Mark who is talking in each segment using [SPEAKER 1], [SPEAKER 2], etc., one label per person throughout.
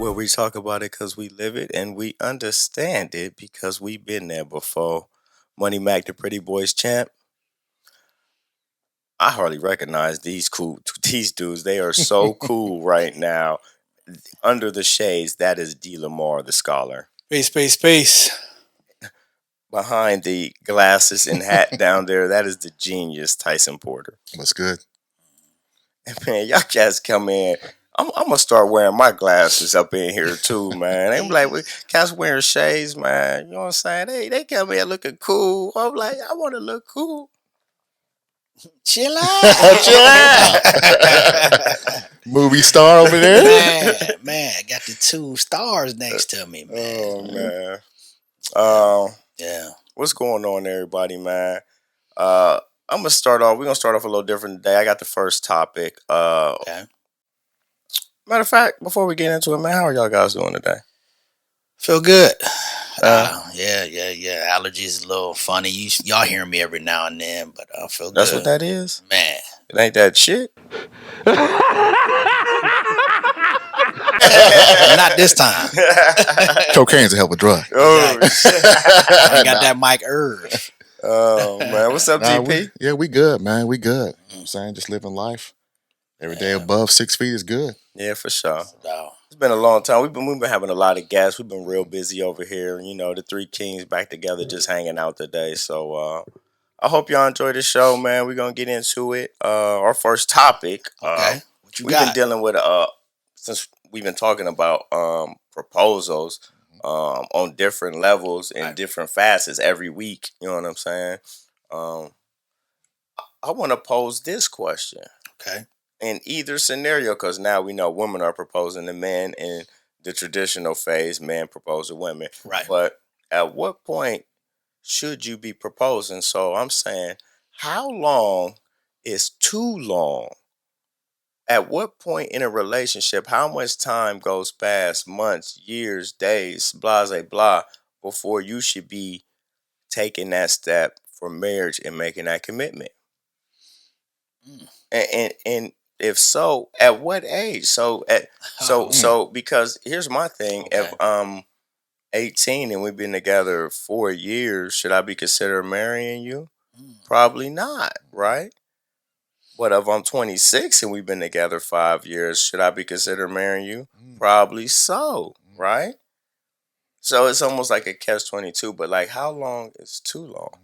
[SPEAKER 1] where we talk about it because we live it and we understand it because we've been there before. Money Mac, the Pretty Boys champ. I hardly recognize these dudes. They are so cool right now. Under the shades, that is D. Lamar, the scholar.
[SPEAKER 2] Space.
[SPEAKER 1] Behind the glasses and hat down there, that is the genius, Tyson Porter.
[SPEAKER 3] What's good?
[SPEAKER 1] And man, y'all cats come in. I'm gonna start wearing my glasses up in here too, man. They be like, cats wearing shades, man. You know what I'm saying? They come in looking cool. I'm like, I want to look cool.
[SPEAKER 2] Chill out.
[SPEAKER 3] Movie star over there.
[SPEAKER 2] Man, got the two stars next to me, man.
[SPEAKER 1] Oh man.
[SPEAKER 2] Yeah.
[SPEAKER 1] What's going on, everybody, man? I'm gonna start off. We're gonna start off a little different today. I got the first topic.
[SPEAKER 2] Okay.
[SPEAKER 1] Matter of fact, before we get into it, man, how are y'all guys doing today?
[SPEAKER 2] Feel good. Yeah. Allergies a little funny. Y'all hear me every now and then, but I feel good.
[SPEAKER 1] That's what that is?
[SPEAKER 2] Man.
[SPEAKER 1] It ain't that shit?
[SPEAKER 2] Not this time.
[SPEAKER 3] Cocaine's a hell of a drug.
[SPEAKER 1] Oh, shit.
[SPEAKER 2] I got that Mike Irv.
[SPEAKER 1] Oh, man. What's up, GP?
[SPEAKER 3] We good, man. We good. You know what I'm saying? Just living life. Every day above 6 feet is good.
[SPEAKER 1] Yeah, for sure.
[SPEAKER 2] No.
[SPEAKER 1] It's been a long time. We've been having a lot of guests. We've been real busy over here. You know, the three kings back together just hanging out today. So I hope y'all enjoy the show, man. We're going to get into it. Our first topic.
[SPEAKER 2] Okay. What you
[SPEAKER 1] we've
[SPEAKER 2] got?
[SPEAKER 1] been dealing with, since we've been talking about proposals on different levels and different facets every week. You know what I'm saying? I want to pose this question.
[SPEAKER 2] Okay.
[SPEAKER 1] In either scenario, because now we know women are proposing to men in the traditional phase, men propose to women.
[SPEAKER 2] Right.
[SPEAKER 1] But at what point should you be proposing? So I'm saying, how long is too long? At what point in a relationship, how much time goes past, months, years, days, blah, blah, blah, before you should be taking that step for marriage and making that commitment? And if so, at what age? So because here's my thing.
[SPEAKER 2] Okay.
[SPEAKER 1] If I'm 18 and we've been together 4 years, should I be considered marrying you? Probably not, right? But if I'm 26 and we've been together 5 years, should I be considered marrying you? Probably so, right? So it's almost like a catch-22, but like how long is too long?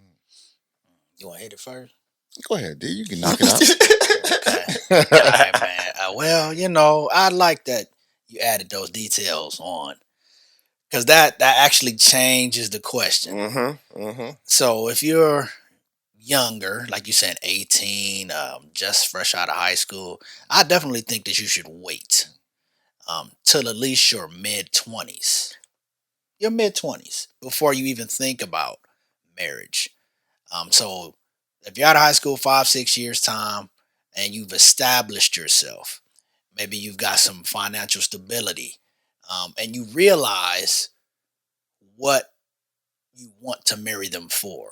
[SPEAKER 2] You want to hit it first?
[SPEAKER 3] Go ahead, D. You can knock it out.
[SPEAKER 2] Okay. All right, man. Well, I like that you added those details on, because that actually changes the question. So if you're younger, like you said, 18, just fresh out of high school, I definitely think that you should wait till at least your mid-20s. Your mid-20s before you even think about marriage. So if you're out of high school 5-6 years time and you've established yourself, maybe you've got some financial stability, and you realize what you want to marry them for.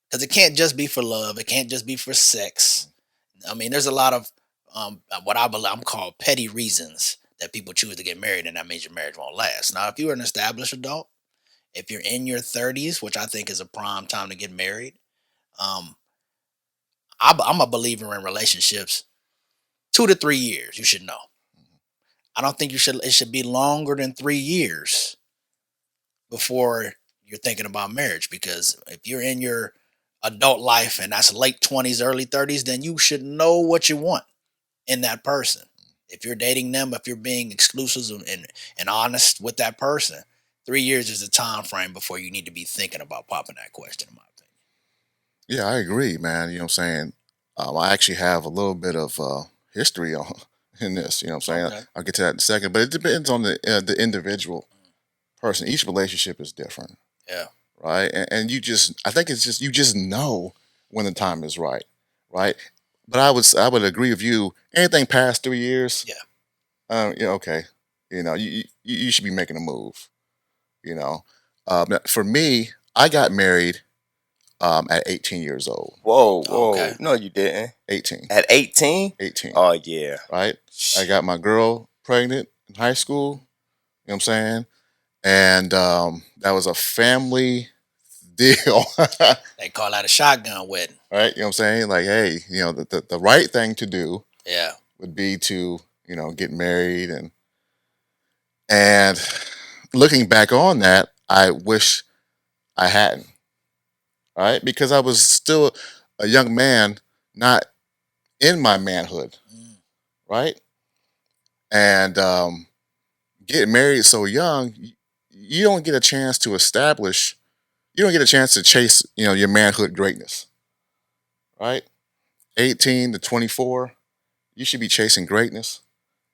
[SPEAKER 2] Because it can't just be for love. It can't just be for sex. I mean, there's a lot of what I'm called petty reasons that people choose to get married, and that means your marriage won't last. Now, if you're an established adult, if you're in your 30s, which I think is a prime time to get married, I'm a believer in relationships. 2 to 3 years, you should know. I don't think it should be longer than 3 years before you're thinking about marriage, because if you're in your adult life and that's late 20s, early 30s, then you should know what you want in that person. If you're dating them, if you're being exclusive and honest with that person, 3 years is the time frame before you need to be thinking about popping that question, in my opinion.
[SPEAKER 3] Yeah, I agree, man. You know what I'm saying? I actually have a little bit of history in this. You know what I'm saying?
[SPEAKER 2] Okay.
[SPEAKER 3] I'll get to that in a second, but it depends on the individual person. Each relationship is different.
[SPEAKER 2] Yeah.
[SPEAKER 3] Right. And I think it's just, you just know when the time is right. Right. But I would agree with you. Anything past 3 years.
[SPEAKER 2] Yeah.
[SPEAKER 3] Okay. You should be making a move. For me, I got married at 18 years old.
[SPEAKER 1] Whoa.
[SPEAKER 2] Okay.
[SPEAKER 1] No, you didn't.
[SPEAKER 3] 18.
[SPEAKER 1] At 18?
[SPEAKER 3] 18.
[SPEAKER 1] Oh, yeah.
[SPEAKER 3] Right. I got my girl pregnant in high school. what I'm saying? And that was a family deal.
[SPEAKER 2] They call that a shotgun wedding.
[SPEAKER 3] Right? You know what I'm saying? Like, hey, the right thing to do
[SPEAKER 2] Yeah.
[SPEAKER 3] would be to, get married and looking back on that, I wish I hadn't, right? Because I was still a young man, not in my manhood,
[SPEAKER 2] Mm.
[SPEAKER 3] right? And getting married so young, you don't get a chance to establish, you don't get a chance to chase, your manhood greatness, right? 18 to 24, you should be chasing greatness.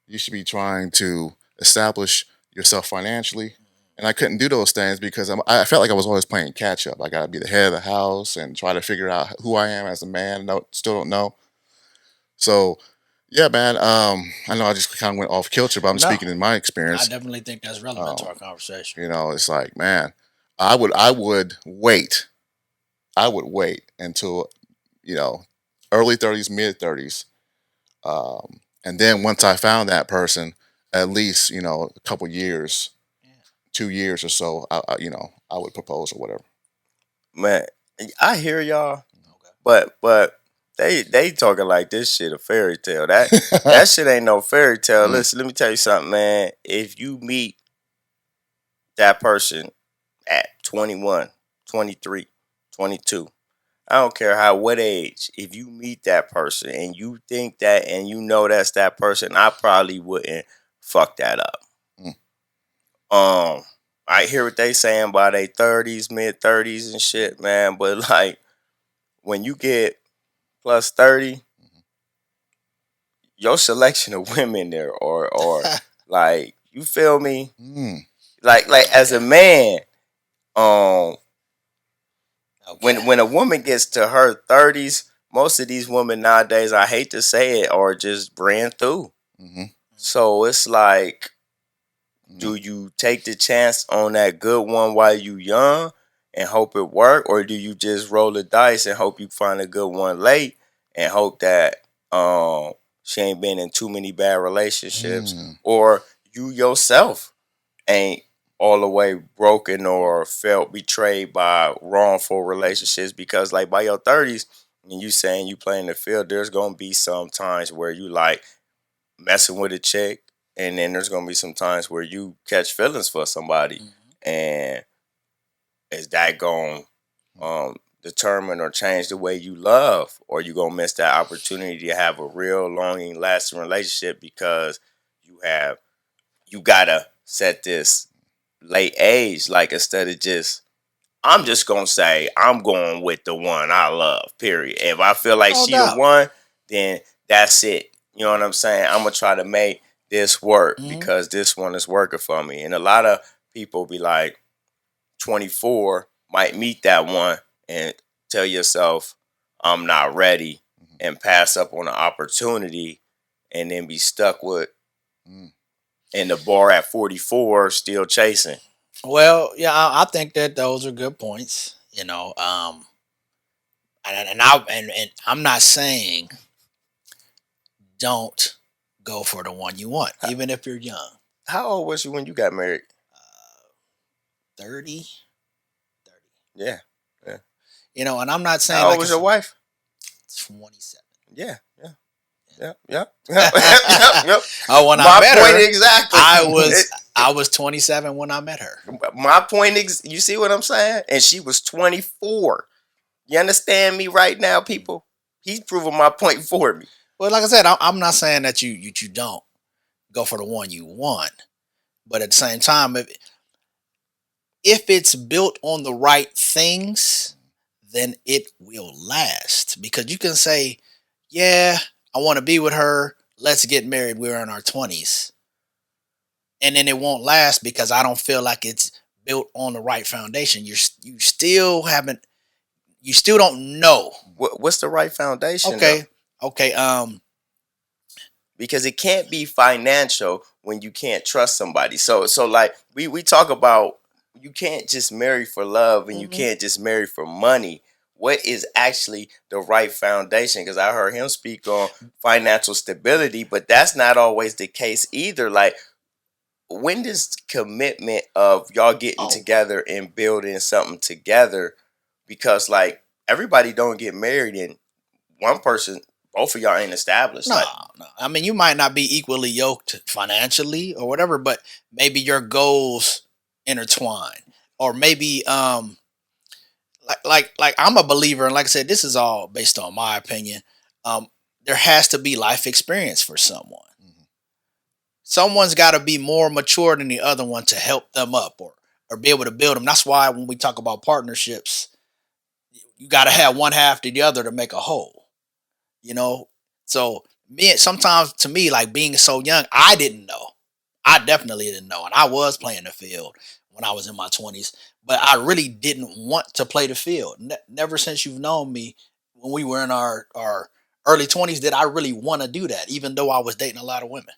[SPEAKER 3] You should be trying to establish yourself financially. And I couldn't do those things because I felt like I was always playing catch up. I got to be the head of the house and try to figure out who I am as a man. No, still don't know. So, yeah, man. I know I just kind of went off kilter, but I'm
[SPEAKER 2] No,
[SPEAKER 3] speaking in my
[SPEAKER 2] I
[SPEAKER 3] experience.
[SPEAKER 2] definitely think that's relevant to our conversation.
[SPEAKER 3] It's like, man, I would wait. I would wait until you know early 30s, mid 30s, and then once I found that person, at least a couple years,
[SPEAKER 2] Yeah.
[SPEAKER 3] 2 years or so, I would propose or whatever.
[SPEAKER 1] Man, I hear y'all,
[SPEAKER 2] Okay.
[SPEAKER 1] but they talking like this shit a fairy tale. That shit ain't no fairy tale.
[SPEAKER 3] Mm,
[SPEAKER 1] Listen, let me tell you something, man. If you meet that person at 21, 23, 22, I don't care what age, if you meet that person and you think that and you know that's that person, I probably wouldn't fuck that up.
[SPEAKER 3] mm,
[SPEAKER 1] I hear what they saying by their 30s, mid 30s and shit, man. But like when you get plus 30, your selection of women there or like you feel me?
[SPEAKER 3] mm,
[SPEAKER 1] Like as a
[SPEAKER 2] Okay.
[SPEAKER 1] man, um
[SPEAKER 2] Okay.
[SPEAKER 1] when a woman gets to her 30s, most of these women nowadays, I hate to say it, are just ran through.
[SPEAKER 3] mm,
[SPEAKER 1] So it's like,
[SPEAKER 3] mm,
[SPEAKER 1] do you take the chance on that good one while you young and hope it work, or do you just roll the dice and hope you find a good one late and hope that she ain't been in too many bad relationships,
[SPEAKER 3] mm,
[SPEAKER 1] or you yourself ain't all the way broken or felt betrayed by wrongful relationships? Because like by your 30s, and you saying you playing the field, there's gonna be some times where you like messing with a chick, and then there's gonna be some times where you catch feelings for somebody,
[SPEAKER 2] Mhm.
[SPEAKER 1] and is that going
[SPEAKER 3] mm,
[SPEAKER 1] um determine or change the way you love, or you gonna miss that opportunity to have a real longing lasting relationship because you you gotta set this late age, like instead of just, I'm just gonna say I'm going with the one I love. Period. If I feel like
[SPEAKER 2] No
[SPEAKER 1] she the
[SPEAKER 2] doubt.
[SPEAKER 1] one, then that's it. You know what I'm saying? I'm gonna try to make this work
[SPEAKER 2] Hmm.
[SPEAKER 1] because this one is working for me. And a lot of people be like 24, might meet that one and tell yourself I'm not ready
[SPEAKER 3] mm,
[SPEAKER 1] and pass up on the opportunity and then be stuck with
[SPEAKER 3] mm.
[SPEAKER 2] Mm.
[SPEAKER 1] in the bar at 44 still chasing.
[SPEAKER 2] Well, yeah, I think that those are good points. And I'm not saying don't go for the one you want,
[SPEAKER 1] How,
[SPEAKER 2] even if you're young.
[SPEAKER 1] how old was you when you got married?
[SPEAKER 2] Uh, 30, 30.
[SPEAKER 1] Yeah. Yeah.
[SPEAKER 2] And I'm not saying
[SPEAKER 1] How old
[SPEAKER 2] like
[SPEAKER 1] was your
[SPEAKER 2] it's
[SPEAKER 1] wife?
[SPEAKER 2] 27.
[SPEAKER 1] Yeah, yeah, yeah, yeah, yeah, yep, yep.
[SPEAKER 2] Oh, when I
[SPEAKER 1] My
[SPEAKER 2] met
[SPEAKER 1] point
[SPEAKER 2] her,
[SPEAKER 1] exactly.
[SPEAKER 2] I was I was 27 when I met her.
[SPEAKER 1] My point you see what I'm saying? And she was 24. You understand me right now, people? He's proving my point for me.
[SPEAKER 2] Well, like I said, I'm not saying that you don't go for the one you want, but at the same time, if it's built on the right things, then it will last. Because you can say, yeah, I want to be with her. Let's get married. We're in our 20s. And then it won't last because I don't feel like it's built on the right foundation. You still haven't, you still don't know.
[SPEAKER 1] What's the right foundation though?
[SPEAKER 2] Okay. Okay.
[SPEAKER 1] Because it can't be financial when you can't trust somebody. So like we talk about, you can't just marry for love and you
[SPEAKER 2] Mhm.
[SPEAKER 1] can't just marry for money. What is actually the right foundation? Because I heard him speak on financial stability, but that's not always the case either. Like when does commitment of y'all getting
[SPEAKER 2] Oh,
[SPEAKER 1] together and building something together? Because like everybody don't get married and one person, both of y'all ain't established.
[SPEAKER 2] no,
[SPEAKER 1] Like,
[SPEAKER 2] no. I mean, you might not be equally yoked financially or whatever, but maybe your goals intertwine, or maybe like I'm a believer, and like I said, this is all based on my opinion. Um, there has to be life experience for someone.
[SPEAKER 3] Mhm.
[SPEAKER 2] Someone's got to be more mature than the other one to help them up, or be able to build them. That's why when we talk about partnerships, you got to have one half to the other to make a whole. You know, so me sometimes to me, like being so young, I didn't know. I definitely didn't know, and I was playing the field when I was in my 20s, but I really didn't want to play the field. Never since you've known me, when we were in our early 20s, did I really want to do that, even though I was dating a lot of women.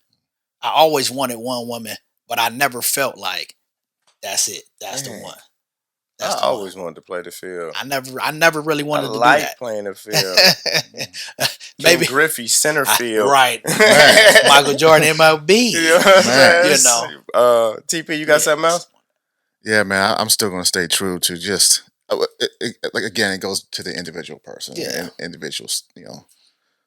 [SPEAKER 2] I always wanted one woman, but I never felt like that's it. That's the
[SPEAKER 1] man,
[SPEAKER 2] one.
[SPEAKER 1] I
[SPEAKER 2] That's the one.
[SPEAKER 1] always wanted to play the field.
[SPEAKER 2] I never really
[SPEAKER 1] I
[SPEAKER 2] wanted to do
[SPEAKER 1] like
[SPEAKER 2] that.
[SPEAKER 1] playing the field. Ken
[SPEAKER 2] Maybe
[SPEAKER 1] Griffey, center field.
[SPEAKER 2] right.
[SPEAKER 3] Man,
[SPEAKER 2] Michael Jordan MLB.
[SPEAKER 1] You know what I'm
[SPEAKER 3] man.
[SPEAKER 2] You
[SPEAKER 1] saying?
[SPEAKER 2] know.
[SPEAKER 1] TP, you got
[SPEAKER 2] Yeah.
[SPEAKER 1] something else?
[SPEAKER 3] Yeah, man. I'm still going to stay true to just like again. It goes to the individual person,
[SPEAKER 2] Yeah.
[SPEAKER 3] and individual,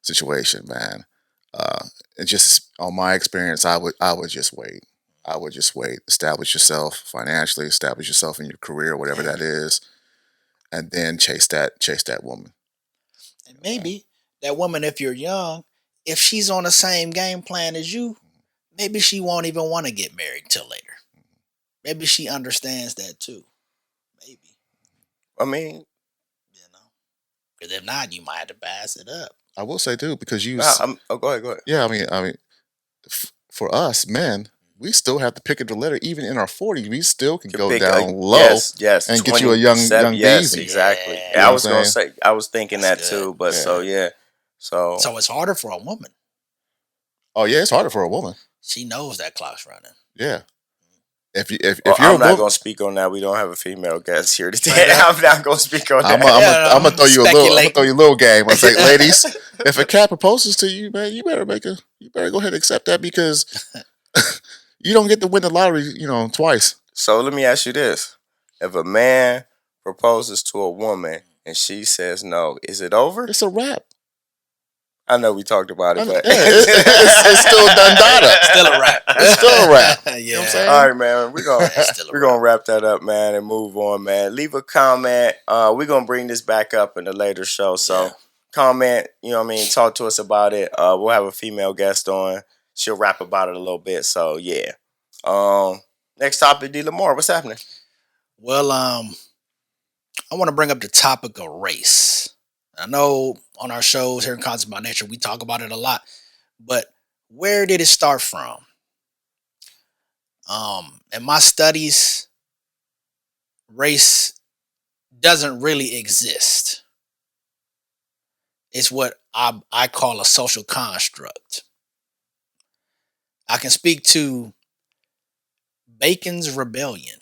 [SPEAKER 3] situation, man. Uh, and just on my experience, I would just wait. I would just wait. Establish yourself financially. Establish yourself in your career, whatever
[SPEAKER 2] Yeah.
[SPEAKER 3] that is, and then chase that woman.
[SPEAKER 2] And
[SPEAKER 3] You know what
[SPEAKER 2] maybe that woman, if you're young, if she's on the same game plan as you, maybe she won't even want to get married till later. Maybe she understands that too. Maybe,
[SPEAKER 1] I mean,
[SPEAKER 2] you know. Because if not, you might have to pass it up.
[SPEAKER 3] I will say too, because
[SPEAKER 1] go ahead, go ahead.
[SPEAKER 3] yeah, I mean, for us men, we still have to pick of the litter. Even in our 40s, we still can
[SPEAKER 1] Could
[SPEAKER 3] go
[SPEAKER 1] pick
[SPEAKER 3] down low
[SPEAKER 1] yes, yes,
[SPEAKER 3] and get you a young
[SPEAKER 1] 27.
[SPEAKER 3] young
[SPEAKER 1] Yes,
[SPEAKER 3] BZ.
[SPEAKER 1] exactly.
[SPEAKER 2] Yeah.
[SPEAKER 3] You
[SPEAKER 1] Yeah,
[SPEAKER 3] know
[SPEAKER 1] I
[SPEAKER 3] what I'm
[SPEAKER 1] was gonna
[SPEAKER 3] saying?
[SPEAKER 1] say, I was thinking
[SPEAKER 2] That's
[SPEAKER 1] that
[SPEAKER 2] good.
[SPEAKER 1] too, but so
[SPEAKER 3] Yeah.
[SPEAKER 1] yeah, so
[SPEAKER 2] So it's harder for a woman.
[SPEAKER 3] Oh yeah, it's harder for a woman.
[SPEAKER 2] She knows that clock's running.
[SPEAKER 3] Yeah. If
[SPEAKER 1] well,
[SPEAKER 3] you're a
[SPEAKER 1] I'm not
[SPEAKER 3] woman,
[SPEAKER 1] gonna speak on that. We don't have a female guest here today.
[SPEAKER 2] Straight up.
[SPEAKER 1] I'm not gonna speak on
[SPEAKER 3] I'm
[SPEAKER 1] that.
[SPEAKER 3] a, I'm
[SPEAKER 2] Yeah,
[SPEAKER 3] a, I'm gonna throw you a little. I'm gonna throw
[SPEAKER 2] speculating.
[SPEAKER 3] you a little game. I say, ladies, if a cat proposes to you, man, you better go ahead and accept that because you don't get to win the lottery, twice.
[SPEAKER 1] So let me ask you this: if a man proposes to a woman and she says no, is it over?
[SPEAKER 3] It's a wrap.
[SPEAKER 1] I know we talked about it, but
[SPEAKER 3] It's still done data.
[SPEAKER 2] Still a wrap.
[SPEAKER 3] It's still a wrap.
[SPEAKER 2] Yeah.
[SPEAKER 3] You know what I'm
[SPEAKER 1] all
[SPEAKER 3] saying?
[SPEAKER 1] right, man. We're
[SPEAKER 2] Yeah,
[SPEAKER 1] gonna
[SPEAKER 2] it's still a
[SPEAKER 1] we're
[SPEAKER 2] wrap.
[SPEAKER 1] gonna wrap that up, man, and move on, man. Leave a comment. We're gonna bring this back up in a later show. So
[SPEAKER 2] Yeah.
[SPEAKER 1] comment, talk to us about it. We'll have a female guest on. She'll rap about it a little bit. So yeah. Next topic, D Lamar. What's happening?
[SPEAKER 2] Well, I want to bring up the topic of race. I know on our shows here in Conscious by Nature, we talk about it a lot, but where did it start from? In my studies, race doesn't really exist. It's what I call a social construct. I can speak to Bacon's Rebellion.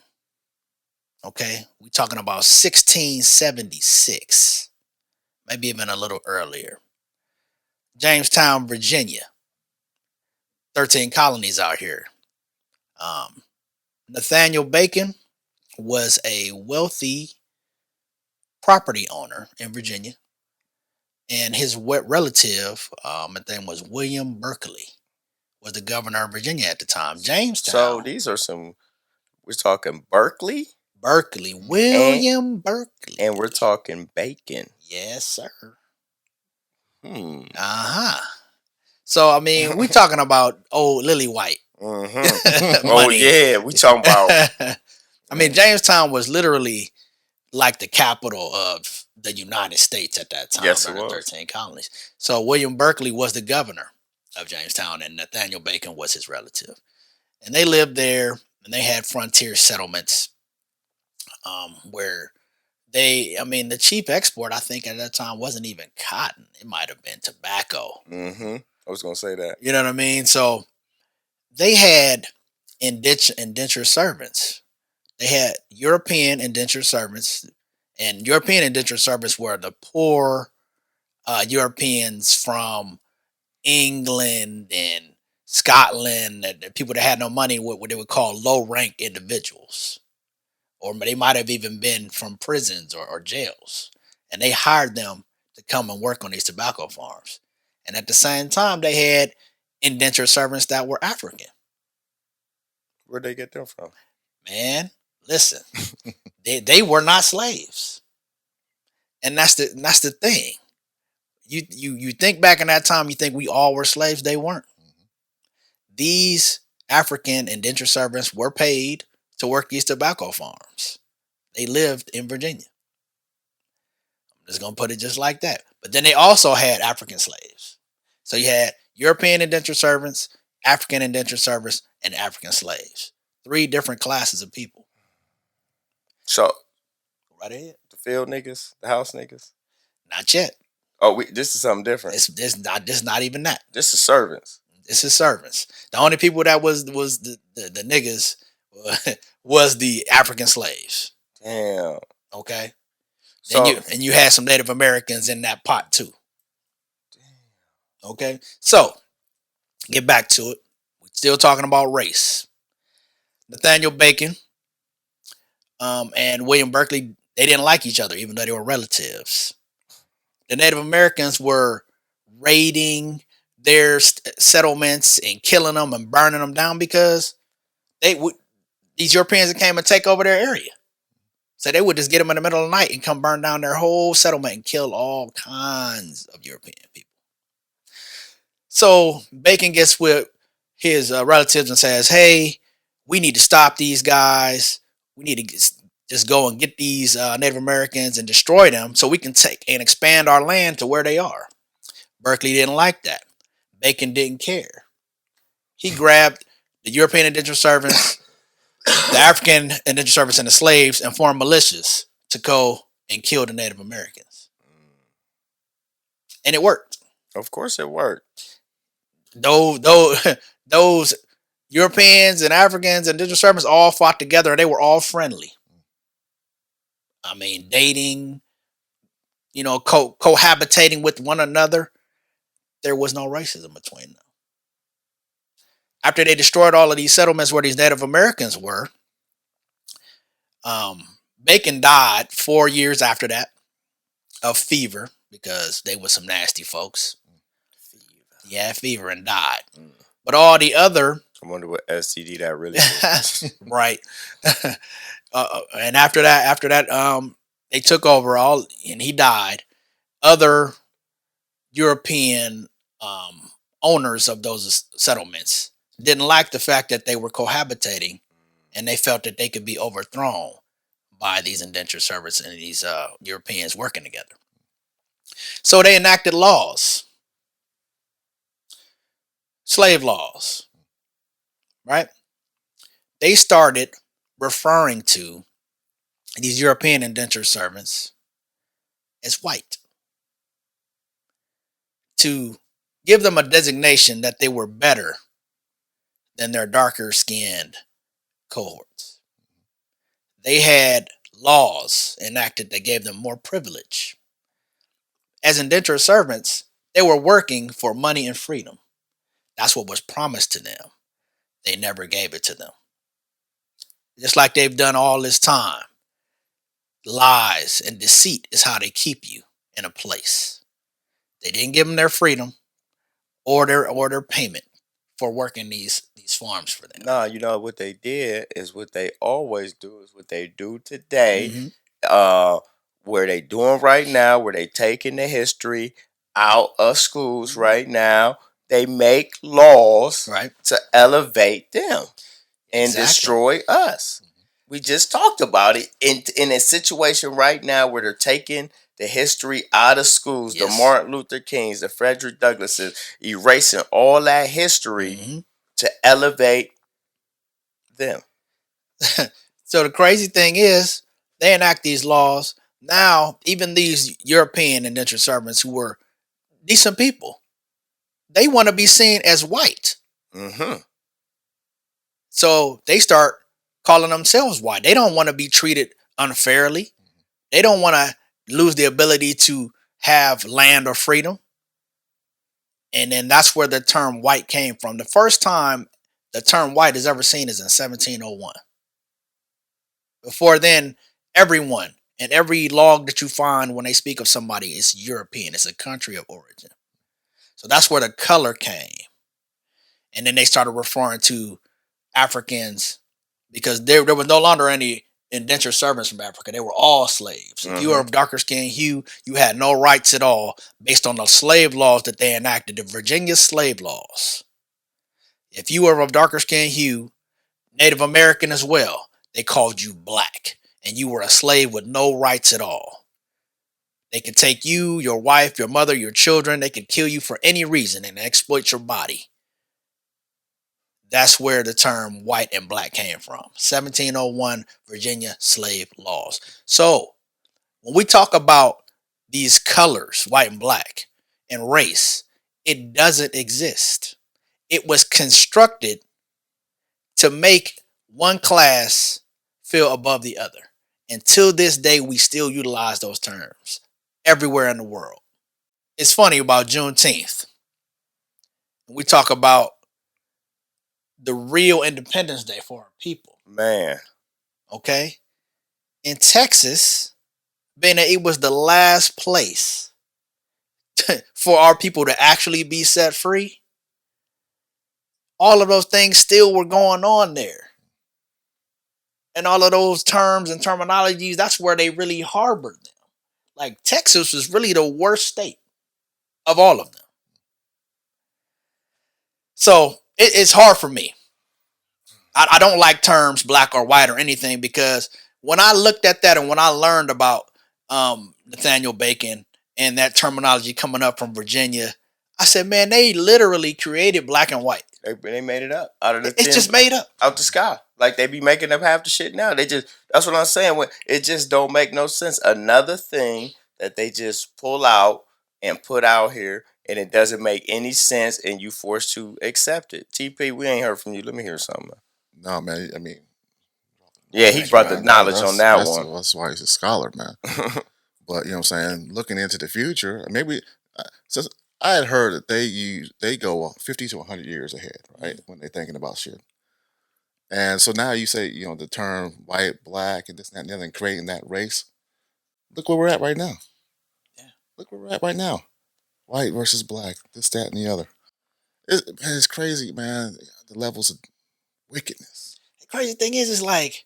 [SPEAKER 2] Okay, we're talking about 1676, maybe even a little earlier. Jamestown, Virginia, 13 colonies out here. Nathaniel Bacon was a wealthy property owner in Virginia, and his relative, his name was William Berkeley, was the governor of Virginia at the time.
[SPEAKER 1] So
[SPEAKER 2] Jamestown,
[SPEAKER 1] these are we're talking Berkeley
[SPEAKER 2] Berkeley,
[SPEAKER 1] and
[SPEAKER 2] William Berkeley.
[SPEAKER 1] we're talking bacon.
[SPEAKER 2] Yes, sir.
[SPEAKER 1] Hmm.
[SPEAKER 2] Uh-huh. So, I mean, we're talking about old Lily White
[SPEAKER 1] Mm-hmm. Oh
[SPEAKER 2] money.
[SPEAKER 1] yeah, we talking about.
[SPEAKER 2] I mean, Jamestown was literally like the capital of the United States at that time,
[SPEAKER 1] Yes, it
[SPEAKER 2] during the
[SPEAKER 1] was.
[SPEAKER 2] 13 colonies. So William Berkeley was the governor of Jamestown, and Nathaniel Bacon was his relative. And they lived there, and they had frontier settlements where the chief export, I think, at that time wasn't even cotton. It might have been tobacco.
[SPEAKER 1] Mm-hmm. I was gonna say that.
[SPEAKER 2] You know what I mean? So they had indentured servants. They had European indentured servants, and European indentured servants were the poor Europeans from England and Scotland, and the people that had no money, what they would call low rank individuals, or they might have even been from prisons or jails, and they hired them to come and work on these tobacco farms. And at the same time, they had indentured servants that were African.
[SPEAKER 1] Where'd they get them from?
[SPEAKER 2] Man, listen, they were not slaves, and that's the thing. You think back in that time, you think we all were slaves. They weren't. These African indentured servants were paid to work these tobacco farms. They lived in Virginia. I'm just gonna put it just like that. But then they also had African slaves. So you had European indentured servants, African indentured servants, and African slaves. 3 different classes of people.
[SPEAKER 1] So
[SPEAKER 2] Right ahead.
[SPEAKER 1] the field niggas, the house niggas.
[SPEAKER 2] Not yet.
[SPEAKER 1] Oh, this is something different.
[SPEAKER 2] This not even that.
[SPEAKER 1] This is servants.
[SPEAKER 2] This is servants. The only people that was the niggas was the African slaves.
[SPEAKER 1] Damn.
[SPEAKER 2] Okay.
[SPEAKER 1] So
[SPEAKER 2] And you had some Native Americans in that pot too. Okay. So get back to it. We're still talking about race. Nathaniel Bacon and William Berkeley, they didn't like each other, even though they were relatives. The Native Americans were raiding their settlements and killing them and burning them down because these Europeans that came and take over their area. So they would just get them in the middle of the night and come burn down their whole settlement and kill all kinds of European people. So Bacon gets with his relatives and says, hey, we need to stop these guys. We need to just go and get these Native Americans and destroy them so we can take and expand our land to where they are. Berkeley didn't like that. Bacon didn't care. He grabbed the European indentured servants, the African indentured servants, and the slaves and formed militias to go and kill the Native Americans. And it worked.
[SPEAKER 1] Of course it worked.
[SPEAKER 2] Those Europeans and Africans and indentured servants all fought together and they were all friendly. I mean, dating, cohabitating with one another. There was no racism between them. After they destroyed all of these settlements where these Native Americans were, Bacon died 4 years after that of fever because they were some nasty folks. He had fever and died. But all the other...
[SPEAKER 1] I wonder what STD that really is.
[SPEAKER 2] Right. And after that, they took over and he died. Other European owners of those settlements didn't like the fact that they were cohabitating, and they felt that they could be overthrown by these indentured servants and these Europeans working together. So they enacted laws, slave laws, right? They started referring to these European indentured servants as white, to give them a designation that they were better than their darker skinned cohorts. They had laws enacted that gave them more privilege. As indentured servants, they were working for money and freedom. That's what was promised to them. They never gave it to them. Just like they've done all this time. Lies and deceit is how they keep you in a place. They didn't give them their freedom or their payment for working these farms for them.
[SPEAKER 1] No, you know what they did is what they always do is what they do today. Where they doing right now, where they taking the history out of schools right now. They make laws to elevate them and destroy us. We just talked about it in a situation right now where they're taking the history out of schools, the Martin Luther Kings, the Frederick Douglasses, erasing all that history to elevate them.
[SPEAKER 2] So the crazy thing is, they enact these laws. Now, even these European indentured servants who were decent people, they want to be seen as white. So they start calling themselves white. They don't want to be treated unfairly. They don't want to lose the ability to have land or freedom. And then that's where the term white came from. The first time the term white is ever seen is in 1701. Before then, everyone and every log that you find when they speak of somebody is European. It's a country of origin. So that's where the color came. And then they started referring to Africans because there was no longer any indentured servants from Africa. They were all slaves. If you were of darker skin hue, you had no rights at all based on the slave laws that they enacted, the Virginia slave laws. If you were of darker skin hue, Native American as well, they called you black, and you were a slave with no rights at all. They could take you, your wife, your mother, your children. They could kill you for any reason and exploit your body. That's where the term white and black came from. 1701 Virginia slave laws. So when we talk about these colors, white and black, and race, it doesn't exist. It was constructed to make one class feel above the other. Until this day, we still utilize those terms everywhere in the world. It's funny about Juneteenth. We talk about the real Independence Day for our people.
[SPEAKER 1] Man.
[SPEAKER 2] Okay? In Texas, being that it was the last place for our people to actually be set free, all of those things still were going on there. And all of those terms and terminologies, that's where they really harbored them. Like Texas was really the worst state of all of them. So it's hard for me. I don't like terms black or white or anything because when I looked at that and when I learned about Nathaniel Bacon and that terminology coming up from Virginia, I said, man, they literally created black and white.
[SPEAKER 1] They made it up out of the
[SPEAKER 2] It's just made up
[SPEAKER 1] out the sky. Like they be making up half the shit now. That's what I'm saying. It just don't make no sense. Another thing that they just pull out and put out here, and it doesn't make any sense, and you forced to accept it. TP, we ain't heard from you. Let me hear something.
[SPEAKER 3] No, man. I mean,
[SPEAKER 1] yeah, he brought the knowledge on that one.
[SPEAKER 3] That's why he's a scholar, man. But you know what I'm saying? Looking into the future, maybe since I had heard that they go 50 to 100 years ahead, right? When they're thinking about shit. And so now you say, the term white, black, and this, that, and the other, and creating that race. Look where we're at right now.
[SPEAKER 2] Yeah.
[SPEAKER 3] Look where we're at right now. White versus black, this, that, and the other. It's crazy, man. The levels of wickedness.
[SPEAKER 2] The crazy thing is like,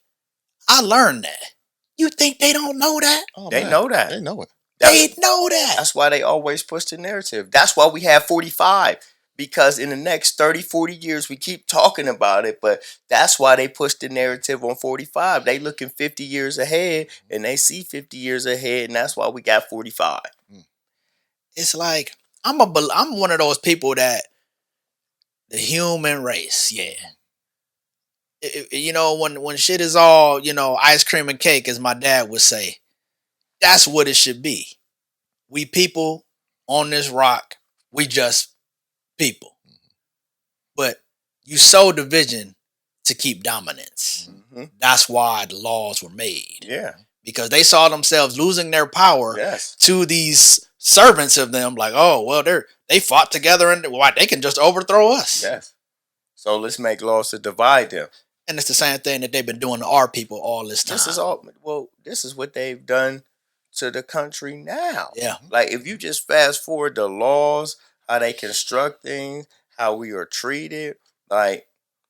[SPEAKER 2] I learned that. You think they don't know that?
[SPEAKER 1] Oh, they know that.
[SPEAKER 3] They know it.
[SPEAKER 2] They know that.
[SPEAKER 1] That's why they always push the narrative. That's why we have 45. Because in the next 30, 40 years, we keep talking about it. But that's why they push the narrative on 45. They looking 50 years ahead, and they see 50 years ahead, and that's why we got 45.
[SPEAKER 2] It's like, I'm one of those people that the human race, yeah. When shit is all, ice cream and cake, as my dad would say, that's what it should be. We people on this rock, we just people. But you sow division to keep dominance. Mm-hmm. That's why the laws were made.
[SPEAKER 1] Yeah.
[SPEAKER 2] Because they saw themselves losing their power to these servants of them, like, oh, well, they fought together and they can just overthrow us.
[SPEAKER 1] Yes. So let's make laws to divide them.
[SPEAKER 2] And it's the same thing that they've been doing to our people all this time.
[SPEAKER 1] This is what they've done to the country now.
[SPEAKER 2] Yeah.
[SPEAKER 1] Like if you just fast forward the laws, how they construct things, how we are treated, like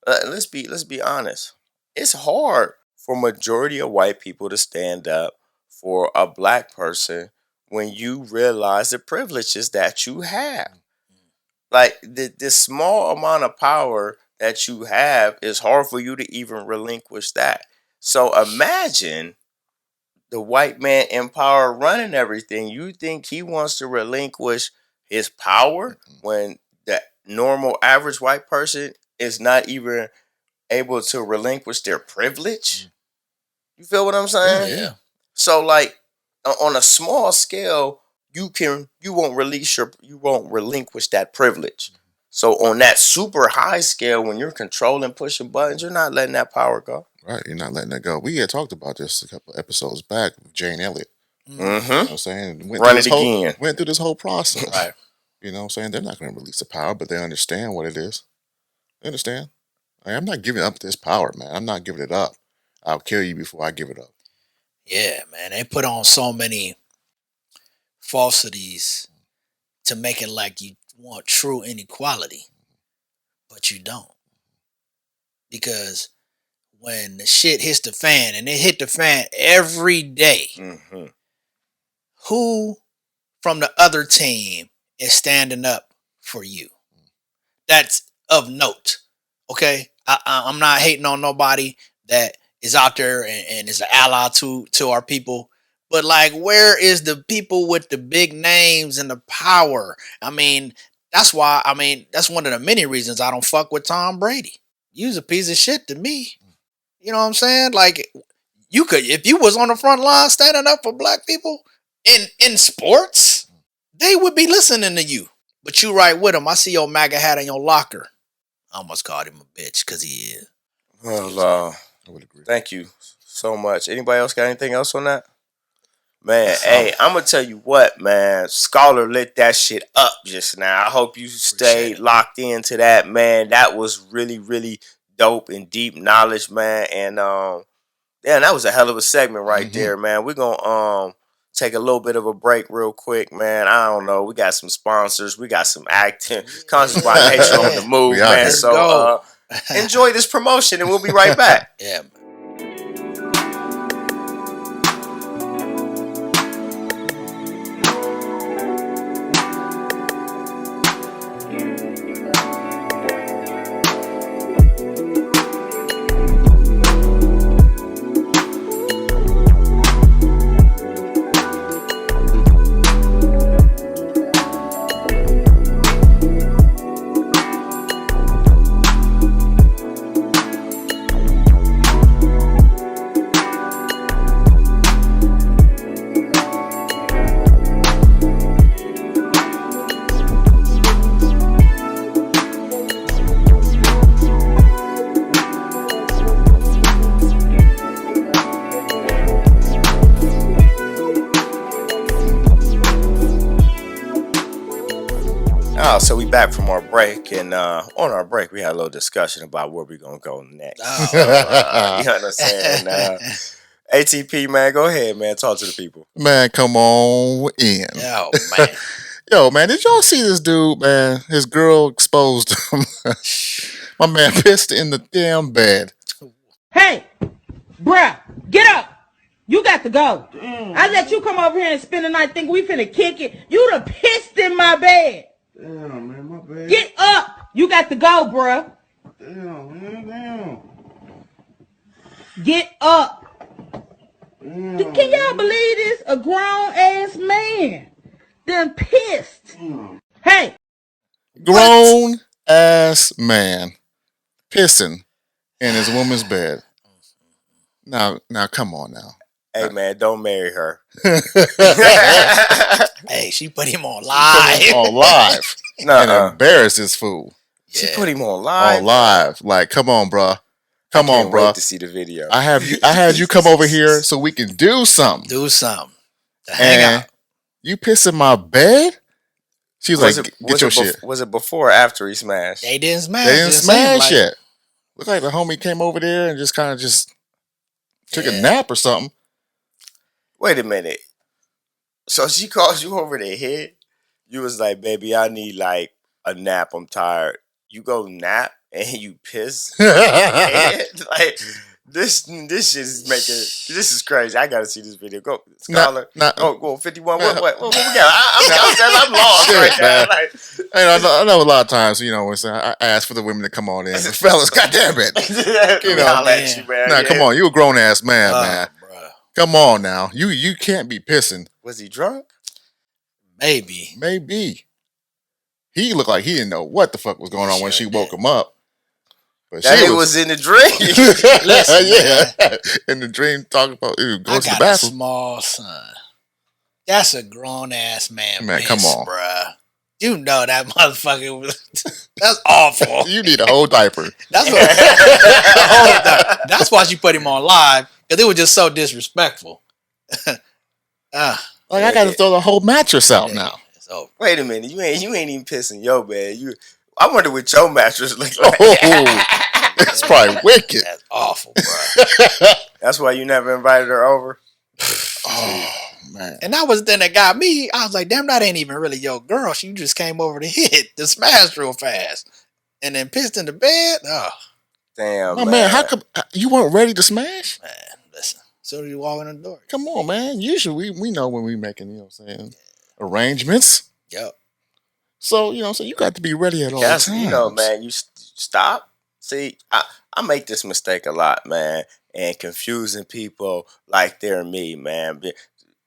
[SPEAKER 1] let's be honest. It's hard for majority of white people to stand up for a black person when you realize the privileges that you have. Like this small amount of power that you have is hard for you to even relinquish that. So imagine the white man in power running everything. You think he wants to relinquish his power when the normal average white person is not even able to relinquish their privilege? You feel what I'm saying?
[SPEAKER 2] Yeah.
[SPEAKER 1] So like on a small scale, you won't relinquish that privilege. So on that super high scale, when you're controlling, pushing buttons, you're not letting that power go.
[SPEAKER 3] Right, you're not letting that go. We had talked about this a couple episodes back with Jane Elliott.
[SPEAKER 1] Mm-hmm.
[SPEAKER 3] You know what I'm saying?
[SPEAKER 1] Run it again.
[SPEAKER 3] Went through this whole process.
[SPEAKER 2] Right.
[SPEAKER 3] You know what I'm saying? They're not going to release the power, but they understand what it is. They understand. I'm not giving up this power, man. I'm not giving it up. I'll kill you before I give it up.
[SPEAKER 2] Yeah, man. They put on so many falsities to make it like you want true inequality, but you don't. Because when the shit hits the fan, and it hit the fan every day, who from the other team is standing up for you? That's of note. Okay, I'm not hating on nobody that is out there and is an ally to our people. But like, where is the people with the big names and the power? I mean, that's why. I mean, that's one of the many reasons I don't fuck with Tom Brady. You's a piece of shit to me. You know what I'm saying? Like, you could, if you was on the front line standing up for black people in sports, they would be listening to you. But you right with them. I see your MAGA hat in your locker. I almost called him a bitch because he is.
[SPEAKER 1] Well,
[SPEAKER 3] I would agree.
[SPEAKER 1] thank you so much. Anybody else got anything else on that? Man, hey, I'm going to tell you what, man. Scholar lit that shit up just now. I hope you stayed locked into that, man. That was really, really dope and deep knowledge, man. And, that was a hell of a segment right there, man. We're going to take a little bit of a break real quick, man. I don't know. We got some sponsors. We got some acting. Conscious by Nature on the move, man.
[SPEAKER 2] Let's
[SPEAKER 1] So
[SPEAKER 2] go.
[SPEAKER 1] enjoy this promotion, and we'll be right back.
[SPEAKER 2] Yeah.
[SPEAKER 1] So we back from our break, and on our break, we had a little discussion about where we're going to go next.
[SPEAKER 2] Oh.
[SPEAKER 1] You understand? ATP, man, go ahead, man. Talk to the people.
[SPEAKER 3] Man, come on in.
[SPEAKER 2] Oh, man.
[SPEAKER 3] Yo, man, did y'all see this dude, man? His girl exposed him. My man pissed in the damn bed.
[SPEAKER 4] Hey, bruh, get up. You got to go. I let you come over here and spend the night thinking we finna kick it. You done pissed in my bed.
[SPEAKER 5] Damn, man, my bad.
[SPEAKER 4] Get up. You got to go, bruh.
[SPEAKER 5] Damn, man, damn.
[SPEAKER 4] Get up.
[SPEAKER 5] Damn,
[SPEAKER 4] Can y'all believe this? A grown-ass man done pissed. Hey.
[SPEAKER 3] Grown ass man pissing in his woman's bed. Now, come on now.
[SPEAKER 1] Hey, man, don't marry her.
[SPEAKER 2] Hey, she put him on live.
[SPEAKER 3] On live. And embarrassed this fool.
[SPEAKER 1] She put him on live.
[SPEAKER 3] On live. Like, come on, bruh. Come on, bruh.
[SPEAKER 1] Wait to see the video.
[SPEAKER 3] I had you come over here so we can do something.
[SPEAKER 2] Do something. To hang out.
[SPEAKER 3] You piss in my bed? She was like, get your shit.
[SPEAKER 1] Was it before or after he smashed?
[SPEAKER 2] They didn't smash.
[SPEAKER 3] They didn't smash yet. Looked like the homie came over there and just kind of took a nap or something.
[SPEAKER 1] Wait a minute. So she calls you over the head. You was like, baby, I need like a nap. I'm tired. You go nap and you piss. Like this shit is making. This is crazy. I gotta see this video. Go, Scholar. Go 51. What we got? I'm lost right now. Like,
[SPEAKER 3] I know a lot of times, I ask for the women to come on in. The fellas, goddamn it.
[SPEAKER 1] I'll let you, man.
[SPEAKER 3] Nah, come on. You a grown ass man, man.
[SPEAKER 2] Bruh.
[SPEAKER 3] Come on now. You can't be pissing.
[SPEAKER 1] Was he drunk?
[SPEAKER 3] Maybe. He looked like he didn't know what the fuck was going on when she woke him up. But
[SPEAKER 1] that she was in the dream.
[SPEAKER 2] Listen,
[SPEAKER 3] yeah. In the dream, talking about go to the bathroom.
[SPEAKER 2] I got a small son. That's a grown ass man.
[SPEAKER 3] Man, come on,
[SPEAKER 2] bruh. You know that motherfucker was. That's awful.
[SPEAKER 3] You need a whole diaper.
[SPEAKER 2] That's why she put him on live, because it was just so disrespectful.
[SPEAKER 3] I got to throw the whole mattress out now.
[SPEAKER 2] It's Oh,
[SPEAKER 1] Wait a minute, you ain't even pissing your bed. I wonder what your mattress look like.
[SPEAKER 3] Oh, it's probably wicked.
[SPEAKER 2] that's awful, bro.
[SPEAKER 1] That's why you never invited her over.
[SPEAKER 3] Oh man.
[SPEAKER 2] And that was then that got me. I was like, damn, that ain't even really your girl. She just came over to hit the smash real fast, and then pissed in the bed. Oh
[SPEAKER 1] Damn,
[SPEAKER 3] My
[SPEAKER 1] man.
[SPEAKER 3] man, how come you weren't ready to smash?
[SPEAKER 2] man, listen. As soon as you walk in the door,
[SPEAKER 3] Come on, man. Usually we know when we making, you know what I'm saying, arrangements.
[SPEAKER 2] yep.
[SPEAKER 3] So, you know, so you got to be ready at all
[SPEAKER 1] That's
[SPEAKER 3] times.
[SPEAKER 1] you know, man. You stop. See, I make this mistake a lot, man, and confusing people like they're me, man.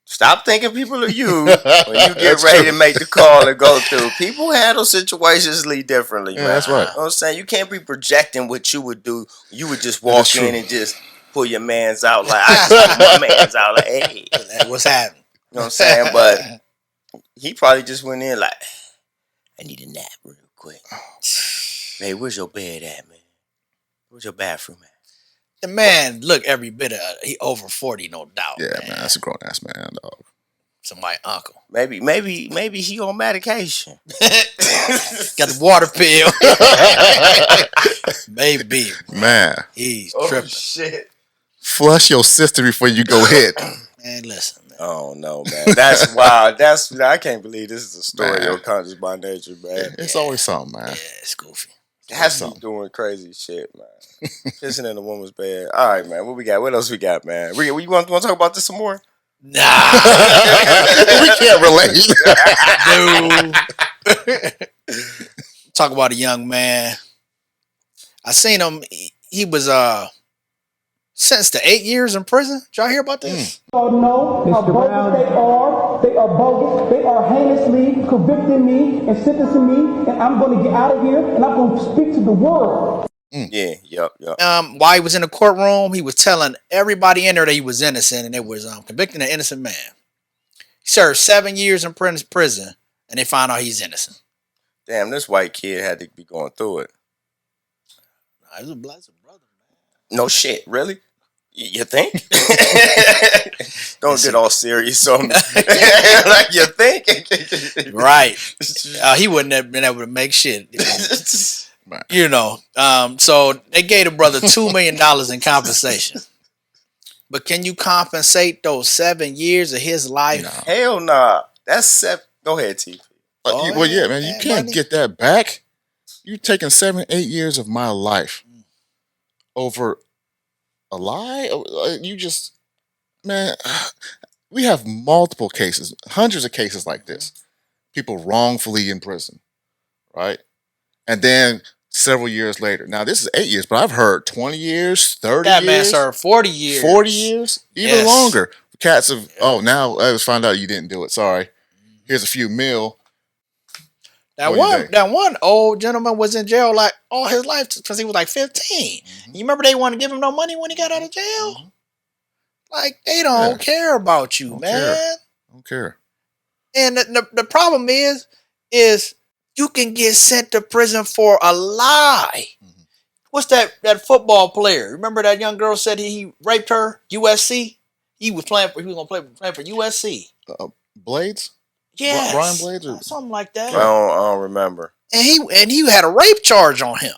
[SPEAKER 1] Stop thinking people are you when you get
[SPEAKER 3] That's
[SPEAKER 1] ready
[SPEAKER 3] true.
[SPEAKER 1] to make the call and go through. People handle situations differently,
[SPEAKER 3] Yeah,
[SPEAKER 1] man.
[SPEAKER 3] that's right.
[SPEAKER 1] You know what I'm saying? You can't be projecting what you would do. You would just
[SPEAKER 3] That is
[SPEAKER 1] walk
[SPEAKER 3] true.
[SPEAKER 1] in and just pull your mans out like I just pull my mans out like, hey.
[SPEAKER 2] What's happening?
[SPEAKER 1] You know what I'm saying? But he probably just went in like, I need a nap real quick. Hey, where's your bed at, man? Where's your bathroom at?
[SPEAKER 2] The man look every bit of he over 40, no doubt.
[SPEAKER 3] Yeah, man, that's a grown ass man, dog.
[SPEAKER 2] Somebody uncle.
[SPEAKER 1] Maybe he on medication.
[SPEAKER 2] Got the water pill. Maybe.
[SPEAKER 3] Man,
[SPEAKER 2] He's
[SPEAKER 1] Oh
[SPEAKER 2] tripping.
[SPEAKER 1] shit.
[SPEAKER 3] flush your sister before you go hit.
[SPEAKER 2] Man, listen, man.
[SPEAKER 1] Oh no, man. That's wild. I can't believe this is a story
[SPEAKER 3] Man.
[SPEAKER 1] of Conscious by Nature, man.
[SPEAKER 3] It's always something, man.
[SPEAKER 2] Yeah, it's goofy.
[SPEAKER 1] Has to be
[SPEAKER 3] something.
[SPEAKER 1] doing crazy shit, man. Pissing in a woman's bed. All right, man. What we got? What else we got, man? We want to talk about this some more?
[SPEAKER 2] Nah.
[SPEAKER 3] We can't relate.
[SPEAKER 2] Dude. Talk about a young man. I seen him. He was sentenced to 8 years in prison. Did y'all hear about this?
[SPEAKER 6] Y'all know how bogus they are. They are bogus. They are heinously convicting me and sentencing me, and I'm going to get out of here, and I'm going to speak to the world.
[SPEAKER 1] Yeah, yep.
[SPEAKER 2] While he was in the courtroom, he was telling everybody in there that he was innocent, and they was convicting an innocent man. He served 7 years in prison, and they found out he's innocent.
[SPEAKER 1] Damn, this white kid had to be going through it.
[SPEAKER 2] Nah, he was a blessed brother,
[SPEAKER 1] No shit, really? You think? Don't get all serious on me. Like you think?
[SPEAKER 2] man. Right. He wouldn't have been able to make shit. You know. So they gave the brother $2 million in compensation. But can you compensate those 7 years of his life?
[SPEAKER 3] No.
[SPEAKER 1] Hell nah. That's set. Go ahead, T.
[SPEAKER 3] Well, yeah, man, you can't get that back. You taking 7, 8 years of my life over a lie? You just, man, we have multiple cases, hundreds of cases like this. People wrongfully in prison, right? And then several years later. Now, this is 8 years, but I've heard 20 years, 30
[SPEAKER 2] That
[SPEAKER 3] years.
[SPEAKER 2] man served 40 years.
[SPEAKER 3] 40 years? Even
[SPEAKER 2] Yes.
[SPEAKER 3] longer. Cats have, now I just found out you didn't do it. Sorry. Here's a few mil.
[SPEAKER 2] That one old gentleman was in jail like all his life because he was like 15. You remember they wanted to give him no money when he got out of jail? Like they don't care about you,
[SPEAKER 3] Don't
[SPEAKER 2] man.
[SPEAKER 3] care. Don't care.
[SPEAKER 2] And the problem is you can get sent to prison for a lie. What's that football player? Remember that young girl said he raped her? USC. He was playing for USC.
[SPEAKER 3] Blades?
[SPEAKER 2] Yes.
[SPEAKER 3] Brian Blades or
[SPEAKER 2] something like that.
[SPEAKER 1] I don't remember.
[SPEAKER 2] And he had a rape charge on him.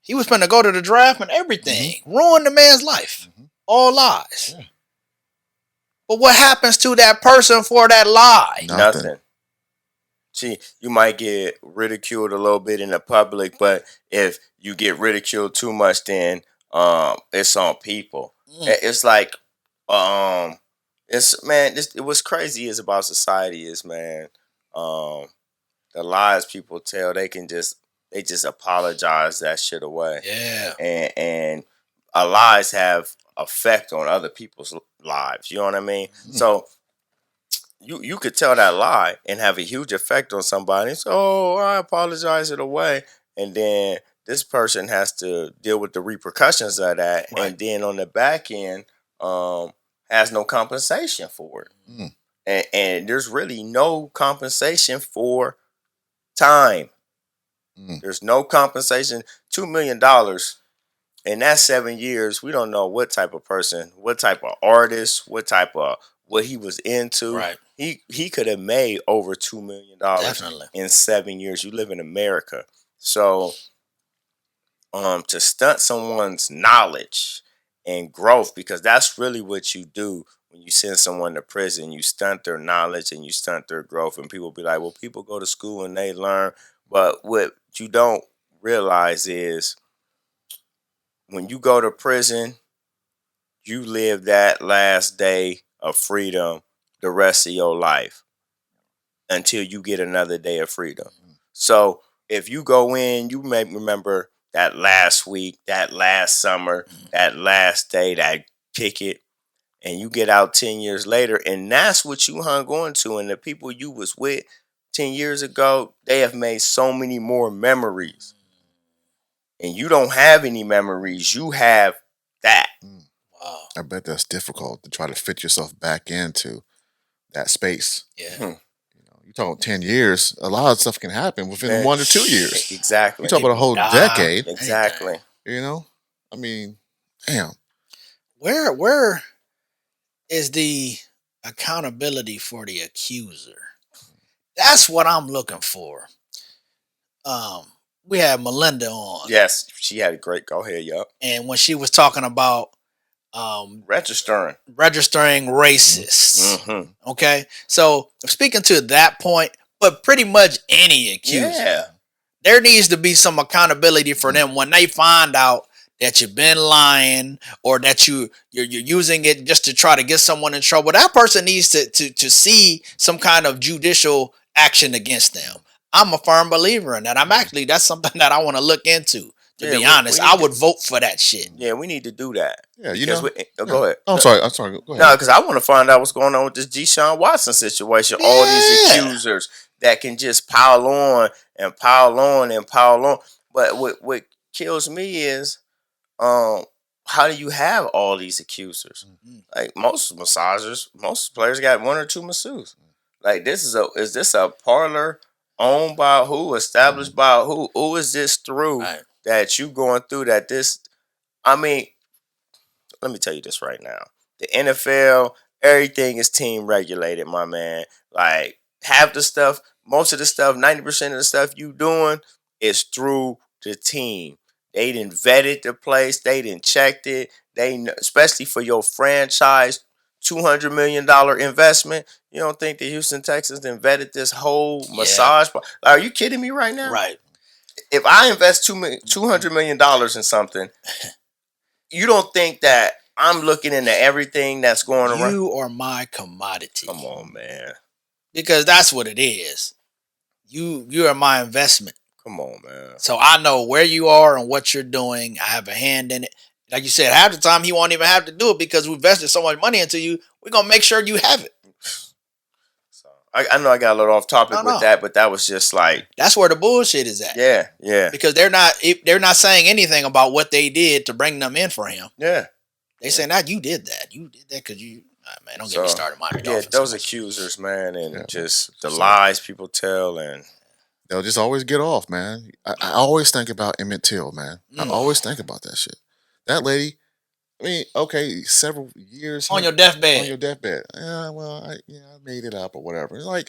[SPEAKER 2] He was going to go to the draft and everything. Ruined the man's life. All lies.
[SPEAKER 3] Yeah.
[SPEAKER 2] But what happens to that person for that lie?
[SPEAKER 1] Nothing. See, you might get ridiculed a little bit in the public, but if you get ridiculed too much, then it's on people. It's like what's crazy is about society is, man, the lies people tell, they just apologize that shit away.
[SPEAKER 2] Yeah.
[SPEAKER 1] And our lies have effect on other people's lives. You know what I mean? So you could tell that lie and have a huge effect on somebody. So, I apologize it away. And then this person has to deal with the repercussions of that. Right. And then on the back end, has no compensation for it. And there's really no compensation for time. There's no compensation. $2 million. And that's 7 years. We don't know what type of person, what type of artist, what he was into.
[SPEAKER 2] Right.
[SPEAKER 1] he could have made over $2 million
[SPEAKER 2] Definitely.
[SPEAKER 1] in 7 years. You live in America, so to stunt someone's knowledge and growth, because that's really what you do when you send someone to prison. You stunt their knowledge and you stunt their growth, and people be like, well, people go to school and they learn, but what you don't realize is when you go to prison, you live that last day of freedom the rest of your life until you get another day of freedom. So if you go in, you may remember that last week, that last summer, that last day, that ticket, and you get out 10 years later, and that's what you hung on to. And the people you was with 10 years ago, they have made so many more memories. And you don't have any memories. You have that.
[SPEAKER 2] Wow.
[SPEAKER 3] I bet that's difficult to try to fit yourself back into that space.
[SPEAKER 2] Yeah.
[SPEAKER 3] You talk 10 years, a lot of stuff can happen within 1 to 2 years.
[SPEAKER 1] Exactly.
[SPEAKER 3] You talk about a whole decade.
[SPEAKER 1] Exactly.
[SPEAKER 3] You know? I mean, damn.
[SPEAKER 2] Where is the accountability for the accuser? That's what I'm looking for. We had Melinda on.
[SPEAKER 1] Yes, she had a great. Go ahead, yup.
[SPEAKER 2] And when she was talking about
[SPEAKER 1] registering
[SPEAKER 2] racists.
[SPEAKER 1] Mm-hmm.
[SPEAKER 2] Okay. So speaking to that point, but pretty much any accuser,
[SPEAKER 1] Yeah.
[SPEAKER 2] there needs to be some accountability for them when they find out that you've been lying or that you're using it just to try to get someone in trouble. That person needs to see some kind of judicial action against them. I'm a firm believer in that. That's something that I want to look into. To be honest, I would vote for that shit.
[SPEAKER 1] Yeah, we need to do that.
[SPEAKER 3] Yeah, you know.
[SPEAKER 1] Go ahead.
[SPEAKER 3] I'm sorry. Go ahead.
[SPEAKER 1] No, because I want to find out what's going on with this Deshaun Watson situation. Yeah. All these accusers that can just pile on and pile on and pile on. But what kills me is, how do you have all these accusers? Mm-hmm. Like most massagers, most players got one or two masseuses. Like is this a parlor owned by who, established by who? Who is this through? Right. That you going through that this, I mean, let me tell you this right now. The NFL, everything is team regulated, my man. Like half the stuff, most of the stuff, 90% of the stuff you doing is through the team. They didn't vetted the place. They didn't checked it. Especially for your franchise, $200 million investment. You don't think the Houston Texans then vetted this whole massage? Are you kidding me right now?
[SPEAKER 2] Right.
[SPEAKER 1] If I invest $200 million in something, you don't think that I'm looking into everything that's going around?
[SPEAKER 2] You are my commodity.
[SPEAKER 1] Come on, man.
[SPEAKER 2] Because that's what it is. You are my investment.
[SPEAKER 1] Come on, man.
[SPEAKER 2] So I know where you are and what you're doing. I have a hand in it. Like you said, half the time he won't even have to do it because we invested so much money into you. We're going to make sure you have it.
[SPEAKER 1] So I know I got a little off topic with that, but that was just like,
[SPEAKER 2] that's where the bullshit is at.
[SPEAKER 1] Yeah, yeah.
[SPEAKER 2] Because they're not saying anything about what they did to bring them in for him.
[SPEAKER 1] Yeah.
[SPEAKER 2] They saying that you did that. You did that because you, man, don't get me started.
[SPEAKER 1] Those accusers, man, and just the lies people tell, and
[SPEAKER 3] they'll just always get off, man. I always think about Emmett Till, man. I always think about that shit. That lady, I mean, okay, several years
[SPEAKER 2] on your deathbed.
[SPEAKER 3] On your deathbed. Yeah, well, I made it up or whatever. It's like,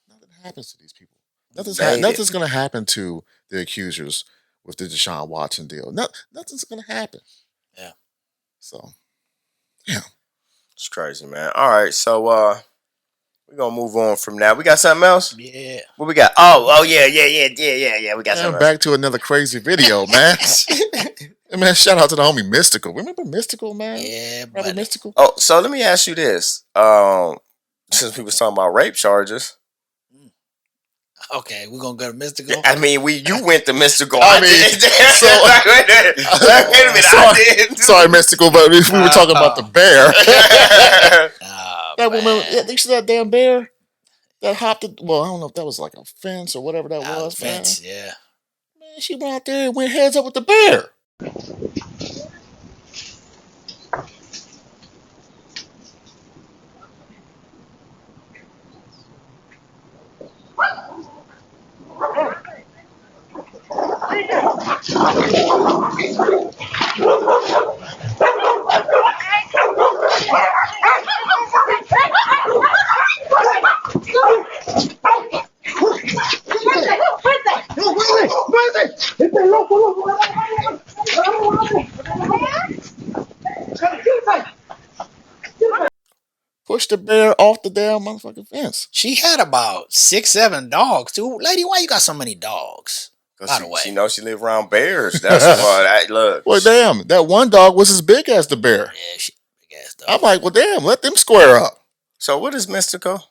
[SPEAKER 3] nothing happens to these people. Nothing's going to happen to the accusers with the Deshaun Watson deal. Nothing's going to happen.
[SPEAKER 2] Yeah.
[SPEAKER 3] So, yeah.
[SPEAKER 1] It's crazy, man. All right, so we're gonna move on from that. We got something else?
[SPEAKER 2] Yeah.
[SPEAKER 1] What we got? Oh, yeah. We got something
[SPEAKER 3] back
[SPEAKER 1] else.
[SPEAKER 3] to another crazy video, man. Man, shout out to the homie Mystical. Remember Mystical, man?
[SPEAKER 2] Yeah,
[SPEAKER 3] Remember Mystical?
[SPEAKER 1] Oh, so let me ask you this. Since we was talking about rape charges.
[SPEAKER 2] Okay, we're gonna go to Mystical.
[SPEAKER 1] I mean, you went to Mystical.
[SPEAKER 3] I mean,
[SPEAKER 1] wait a minute. I did.
[SPEAKER 3] Sorry, Mystical, but we were talking about the bear. That woman, you see that damn bear that hopped it? Well, I don't know if that was like a fence or whatever that was.
[SPEAKER 2] Fence,
[SPEAKER 3] man.
[SPEAKER 2] yeah.
[SPEAKER 3] Man, she went out there and went heads up with the bear. Push the bear off the damn motherfucking fence.
[SPEAKER 2] She had about 6, 7 dogs, too. Lady, why you got so many dogs? By the way,
[SPEAKER 1] she knows she live around bears. That's why. Look.
[SPEAKER 3] Well, damn, that one dog was as big as the bear.
[SPEAKER 2] Yeah, she big ass dog.
[SPEAKER 3] I'm like, well, damn, let them square up.
[SPEAKER 1] So what is Mystical?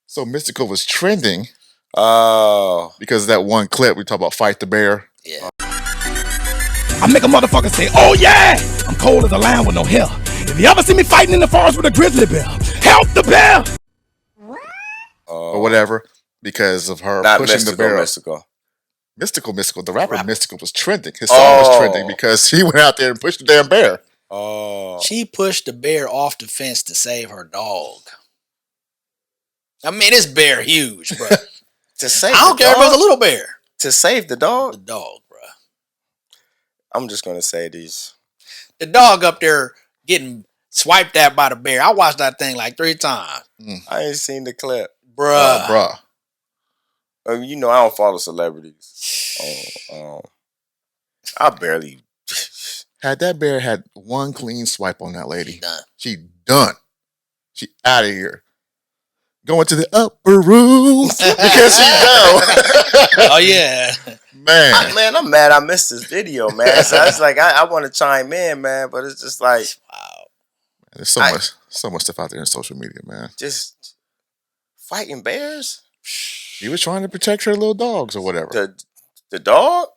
[SPEAKER 3] So Mystical was trending.
[SPEAKER 1] Oh.
[SPEAKER 3] Because of that one clip we talk about fight the bear.
[SPEAKER 2] Yeah.
[SPEAKER 7] I make a motherfucker say, oh yeah, I'm cold as a lion with no hair. If you ever see me fighting in the forest with a grizzly bear, help the bear.
[SPEAKER 3] Or whatever. Because of her
[SPEAKER 1] Not
[SPEAKER 3] pushing
[SPEAKER 1] Mystical,
[SPEAKER 3] the bear. Mystical. The rapper Mystical was trending. His song was trending because he went out there and pushed the damn bear.
[SPEAKER 1] Oh.
[SPEAKER 2] She pushed the bear off the fence to save her dog. I mean, this bear huge, bro.
[SPEAKER 1] To save
[SPEAKER 2] I don't care if it was a little bear.
[SPEAKER 1] To save the dog?
[SPEAKER 2] The dog, bro.
[SPEAKER 1] I'm just going to say these.
[SPEAKER 2] The dog up there getting swiped at by the bear. I watched that thing like 3 times.
[SPEAKER 1] I ain't seen the clip.
[SPEAKER 2] Bruh.
[SPEAKER 1] You know, I don't follow celebrities. I barely.
[SPEAKER 3] Had that bear had one clean swipe on that lady, she done. She out of here. Going to the upper room because she done.
[SPEAKER 2] Oh, yeah.
[SPEAKER 3] Man,
[SPEAKER 1] I'm mad I missed this video, man. So it's like, I want to chime in, man, but it's just like.
[SPEAKER 2] Wow.
[SPEAKER 3] There's so much stuff out there in social media, man.
[SPEAKER 1] Just fighting bears?
[SPEAKER 3] She was trying to protect her little dogs or whatever.
[SPEAKER 1] The dog?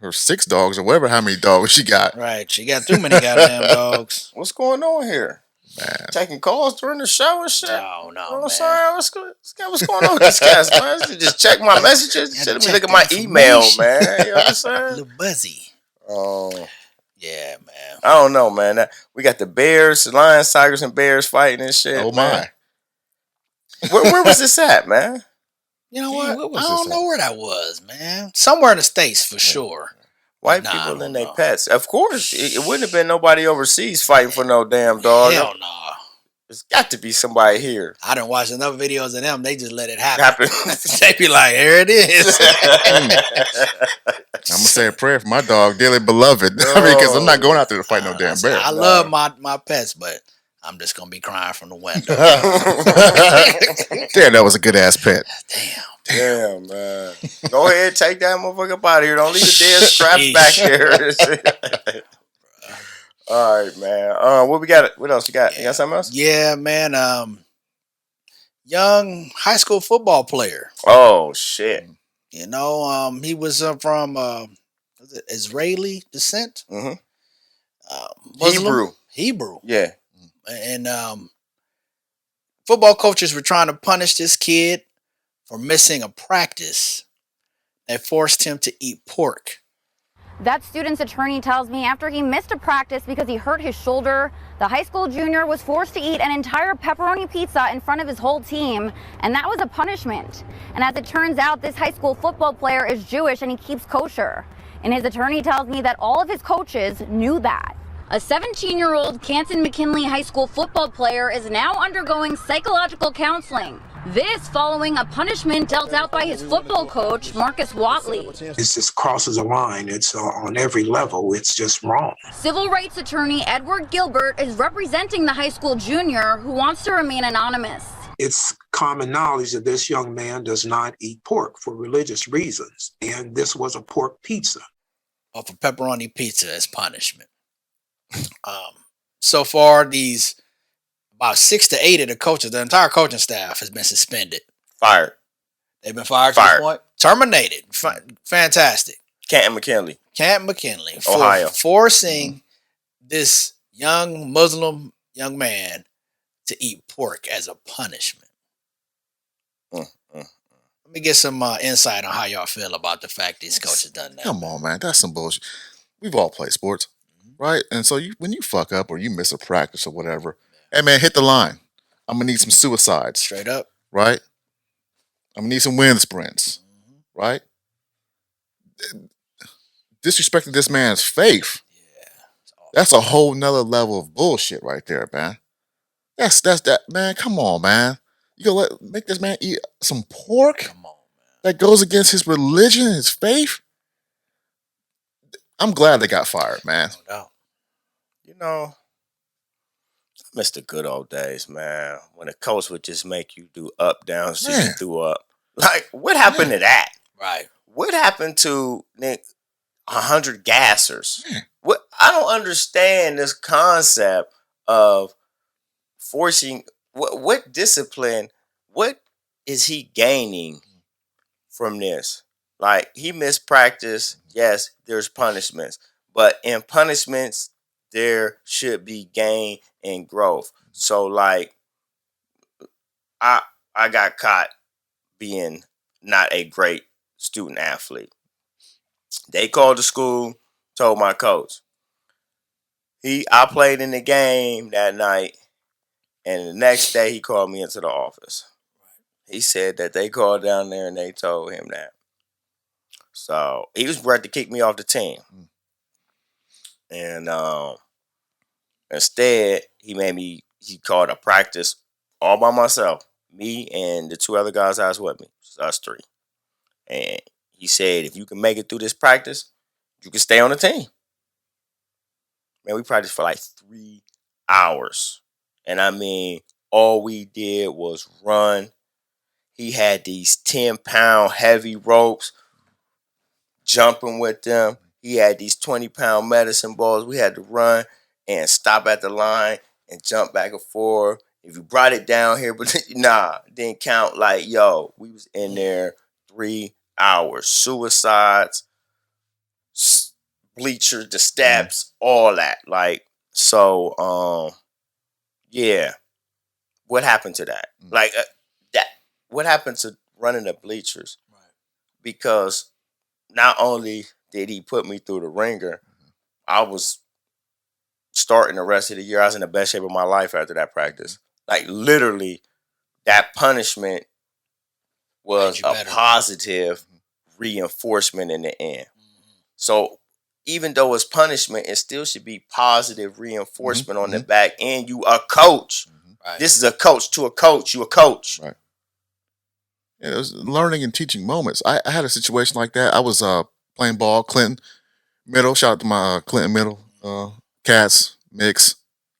[SPEAKER 3] Her 6 dogs or whatever, how many dogs she got.
[SPEAKER 2] Right. She got too many goddamn dogs.
[SPEAKER 1] What's going on here?
[SPEAKER 3] Man.
[SPEAKER 1] Taking calls during the show and shit?
[SPEAKER 2] No,
[SPEAKER 1] You know what
[SPEAKER 2] man.
[SPEAKER 1] I'm saying? What's going on with these guys, man? Just check my messages. Should have look at my email, man. You know what I'm saying?
[SPEAKER 2] A little buzzy.
[SPEAKER 1] Oh.
[SPEAKER 2] Yeah, man.
[SPEAKER 1] I don't know, man. We got the bears, the lions, tigers, and bears fighting and shit.
[SPEAKER 3] Oh,
[SPEAKER 1] man.
[SPEAKER 3] my.
[SPEAKER 1] Where was this at, man?
[SPEAKER 2] You know what?
[SPEAKER 3] What was
[SPEAKER 2] I don't
[SPEAKER 3] this
[SPEAKER 2] know where that was, man. Somewhere in the States for sure.
[SPEAKER 1] White
[SPEAKER 2] Nah,
[SPEAKER 1] people
[SPEAKER 2] I
[SPEAKER 1] and
[SPEAKER 2] don't
[SPEAKER 1] their
[SPEAKER 2] know.
[SPEAKER 1] pets. Of course. It wouldn't have been nobody overseas fighting for no damn dog.
[SPEAKER 2] Hell no.
[SPEAKER 1] There's got to be somebody here.
[SPEAKER 2] I done watched enough videos of them. They just let it happen. They be like, here it is.
[SPEAKER 3] I'm going to say a prayer for my dog, dearly beloved. I mean, because I'm not going out there to fight no damn bear.
[SPEAKER 2] I love my pets, but I'm just going to be crying from the window.
[SPEAKER 3] Damn, that was a good ass pet.
[SPEAKER 1] Damn, man. Go ahead, take that motherfucker up out of here. Don't leave the dead straps back there. All right, man. What we got? What else you got? You got something else?
[SPEAKER 2] Yeah, man. Young high school football player.
[SPEAKER 1] Oh shit.
[SPEAKER 2] You know, he was from Israeli descent.
[SPEAKER 1] Mm-hmm.
[SPEAKER 2] Muslim? Hebrew.
[SPEAKER 1] Yeah.
[SPEAKER 2] And football coaches were trying to punish this kid for missing a practice that forced him to eat pork.
[SPEAKER 8] That student's attorney tells me after he missed a practice because he hurt his shoulder, the high school junior was forced to eat an entire pepperoni pizza in front of his whole team, and that was a punishment. And as it turns out, this high school football player is Jewish and he keeps kosher. And his attorney tells me that all of his coaches knew that. A 17-year-old Canton McKinley High School football player is now undergoing psychological counseling. This following a punishment dealt out by his football coach, Marcus Watley.
[SPEAKER 9] It just crosses a line. It's on every level. It's just wrong.
[SPEAKER 8] Civil rights attorney Edward Gilbert is representing the high school junior who wants to remain anonymous.
[SPEAKER 9] It's common knowledge that this young man does not eat pork for religious reasons. And this was a pork pizza.
[SPEAKER 2] Off a pepperoni pizza as punishment. So far, these about 6 to 8 of the coaches, the entire coaching staff has been suspended.
[SPEAKER 1] Fired.
[SPEAKER 2] They've been fired to this point. Terminated. Fantastic.
[SPEAKER 1] Canton McKinley.
[SPEAKER 2] For
[SPEAKER 1] Ohio.
[SPEAKER 2] forcing this young Muslim young man to eat pork as a punishment. Let me get some insight on how y'all feel about the fact these coaches done that.
[SPEAKER 3] Come on, man. That's some bullshit. We've all played sports, right? And so when you fuck up or you miss a practice or whatever, hey, man, hit the line. I'm going to need some suicides.
[SPEAKER 2] Straight up.
[SPEAKER 3] Right? I'm going to need some wind sprints. Right? Disrespecting this man's faith. That's a whole nother level of bullshit right there, man. That's that, man. Come on, man. You gonna make this man eat some pork?
[SPEAKER 2] Come on, man.
[SPEAKER 3] That goes against his religion, his faith? I'm glad they got fired, man.
[SPEAKER 2] No doubt.
[SPEAKER 1] You know, I miss the good old days, man. When a coach would just make you do up downs till you
[SPEAKER 3] Man.
[SPEAKER 1] threw up. Like, what happened to that?
[SPEAKER 2] Right.
[SPEAKER 1] What happened to 100 gassers?
[SPEAKER 3] Man.
[SPEAKER 1] What I don't understand this concept of forcing. What discipline? What is he gaining from this? Like, he missed practice. Yes, there's punishments, but in punishments there should be gain and growth. So, like, I got caught being not a great student athlete. They called the school, told my coach. I played in the game that night, and the next day he called me into the office. He said that they called down there and they told him that. So he was ready to kick me off the team. And instead, he called a practice all by myself. Me and the two other guys that was with me. Just us three. And he said, if you can make it through this practice, you can stay on the team. Man, we practiced for like 3 hours. And I mean, all we did was run. He had these 10-pound heavy ropes, jumping with them. He had these 20-pound medicine balls. We had to run and stop at the line and jump back and forth. If you brought it down here, but didn't count. Like, yo, we was in there 3 hours. Suicides, bleachers, the steps, all that. Like, so, yeah. What happened to that? Like, what happened to running the bleachers?
[SPEAKER 2] Right.
[SPEAKER 1] Because not only did he put me through the ringer, I was starting the rest of the year. I was in the best shape of my life after that practice. Like, literally, that punishment was a positive reinforcement in the end. So even though it's punishment, it still should be positive reinforcement on the back end. You a coach.
[SPEAKER 2] Right.
[SPEAKER 1] This is a coach to a coach. You a coach.
[SPEAKER 3] Right. Yeah, it was learning and teaching moments. I had a situation like that. I was playing ball, Clinton Middle. Shout out to my Clinton Middle cats, Mix,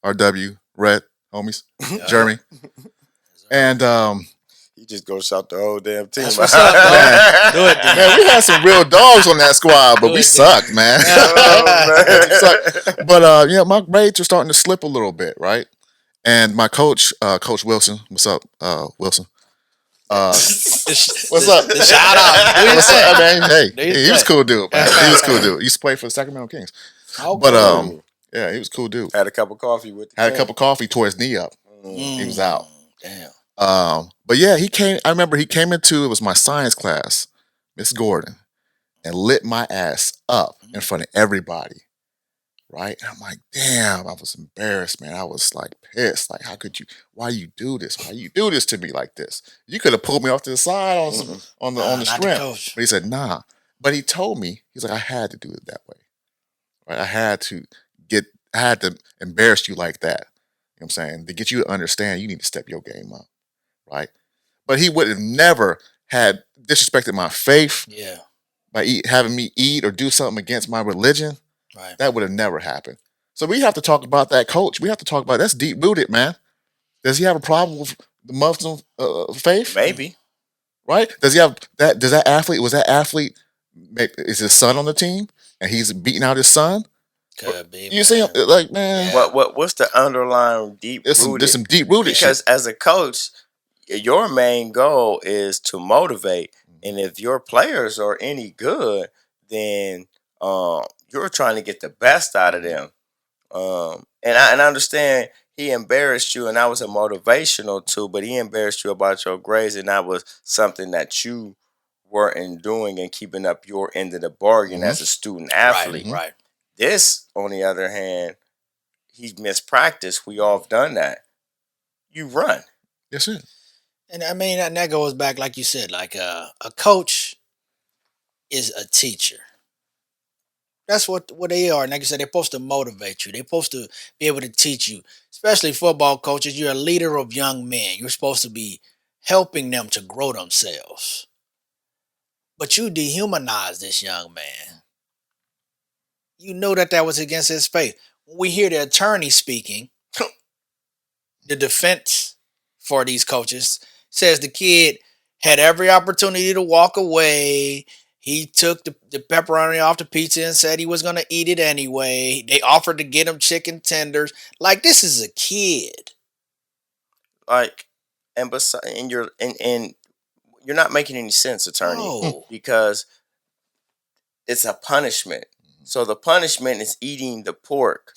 [SPEAKER 3] RW, Red, homies, Jeremy. And
[SPEAKER 1] you just go shout the whole damn team.
[SPEAKER 2] That's what's up, man. Do it,
[SPEAKER 3] man. We had some real dogs on that squad, but we sucked, man. We sucked. But yeah, my grades were starting to slip a little bit, right? And my coach, Coach Wilson, what's up, Wilson? What's up?
[SPEAKER 2] Shout out.
[SPEAKER 3] What's up, man? Hey, he was a cool dude, man. He was a cool dude. He used to play for the Sacramento Kings.
[SPEAKER 2] Okay.
[SPEAKER 3] But yeah, he was a cool dude.
[SPEAKER 1] Had a cup of coffee with the
[SPEAKER 3] Had
[SPEAKER 1] team.
[SPEAKER 3] a cup of coffee, tore his knee up. He was out.
[SPEAKER 2] Damn.
[SPEAKER 3] But yeah, he came. I remember he came into, it was my science class, Miss Gordon, and lit my ass up in front of everybody. Right? And I'm like, damn, I was embarrassed, man. I was like pissed. Like, how could you, why you do this? Why you do this to me like this? You could have pulled me off to the side on the strength. But he said, nah. But he told me, he's like, I had to do it that way. Right? I had to embarrass you like that. You know what I'm saying? To get you to understand, you need to step your game up. Right? But he would have never had disrespected my faith by having me eat or do something against my religion.
[SPEAKER 2] Right.
[SPEAKER 3] That would have never happened. So we have to talk about that coach. We have to talk about that's deep rooted, man. Does he have a problem with the Muslim faith?
[SPEAKER 1] Maybe.
[SPEAKER 3] Right? Does he have that? Does that athlete? Was that athlete? Is his son on the team and he's beating out his son?
[SPEAKER 2] Could be.
[SPEAKER 3] You see him like, man.
[SPEAKER 1] What's the underlying deep rooted?
[SPEAKER 3] There's some deep rooted
[SPEAKER 1] because
[SPEAKER 3] shit.
[SPEAKER 1] As a coach, your main goal is to motivate, and if your players are any good, then you're trying to get the best out of them. And I understand he embarrassed you, and that was a motivational too, but he embarrassed you about your grades, and that was something that you weren't doing and keeping up your end of the bargain as a student athlete.
[SPEAKER 2] Right.
[SPEAKER 1] This, on the other hand, he missed practice. We all have done that. You run.
[SPEAKER 3] Yes, sir.
[SPEAKER 2] And I mean, and that goes back, like you said, like a coach is a teacher. That's what they are. And like I said, they're supposed to motivate you. They're supposed to be able to teach you, especially football coaches. You're a leader of young men. You're supposed to be helping them to grow themselves. But you dehumanize this young man. You know that was against his faith. When we hear the attorney speaking, the defense for these coaches says the kid had every opportunity to walk away. He took the pepperoni off the pizza and said he was going to eat it anyway. They offered to get him chicken tenders. Like, this is a kid.
[SPEAKER 1] Like, and you're not making any sense, attorney,
[SPEAKER 2] No.
[SPEAKER 1] because it's a punishment. So the punishment is eating the pork.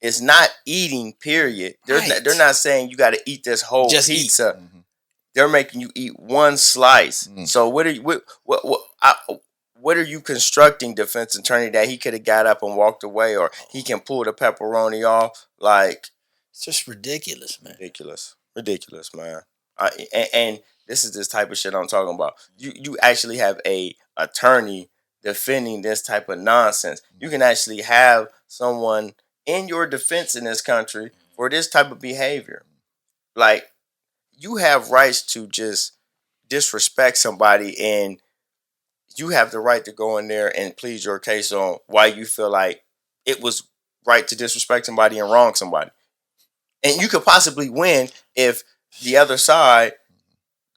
[SPEAKER 1] It's not eating, period. They're not saying you got to eat this whole pizza. They're making you eat one slice. So what are you constructing, defense attorney, that he could have got up and walked away, or he can pull the pepperoni off? Like,
[SPEAKER 2] it's just ridiculous, man.
[SPEAKER 1] Ridiculous, man. And this is this type of shit I'm talking about. You actually have a attorney defending this type of nonsense. You can actually have someone in your defense in this country for this type of behavior. Like, you have rights to just disrespect somebody, and you have the right to go in there and plead your case on why you feel like it was right to disrespect somebody and wrong somebody. And you could possibly win if the other side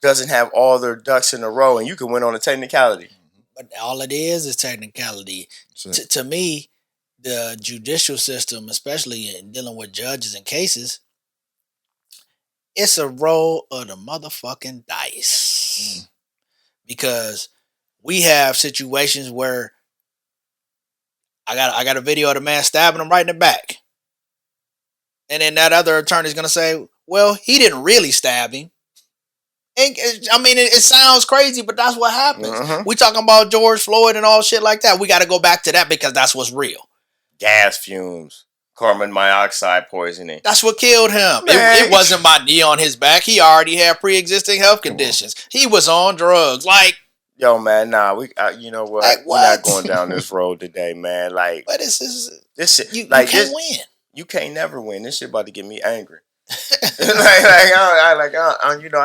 [SPEAKER 1] doesn't have all their ducks in a row, and you can win on a technicality.
[SPEAKER 2] But all it is technicality. To me, the judicial system, especially in dealing with judges and cases, it's a roll of the motherfucking dice. Because we have situations where I got a video of the man stabbing him right in the back. And then that other attorney's going to say, well, he didn't really stab him. And, I mean, it sounds crazy, but that's what happens. We talking about George Floyd and all shit like that. We got to go back to that because that's what's real.
[SPEAKER 1] Gas fumes, carbon monoxide poisoning.
[SPEAKER 2] That's what killed him. It wasn't my knee on his back. He already had pre-existing health conditions. He was on drugs. Like,
[SPEAKER 1] yo, man, nah, you know what?
[SPEAKER 2] Like,
[SPEAKER 1] we're not going down this road today, man. Like,
[SPEAKER 2] but this shit, you
[SPEAKER 1] like,
[SPEAKER 2] can't win.
[SPEAKER 1] You can't never win. This shit about to get me angry. I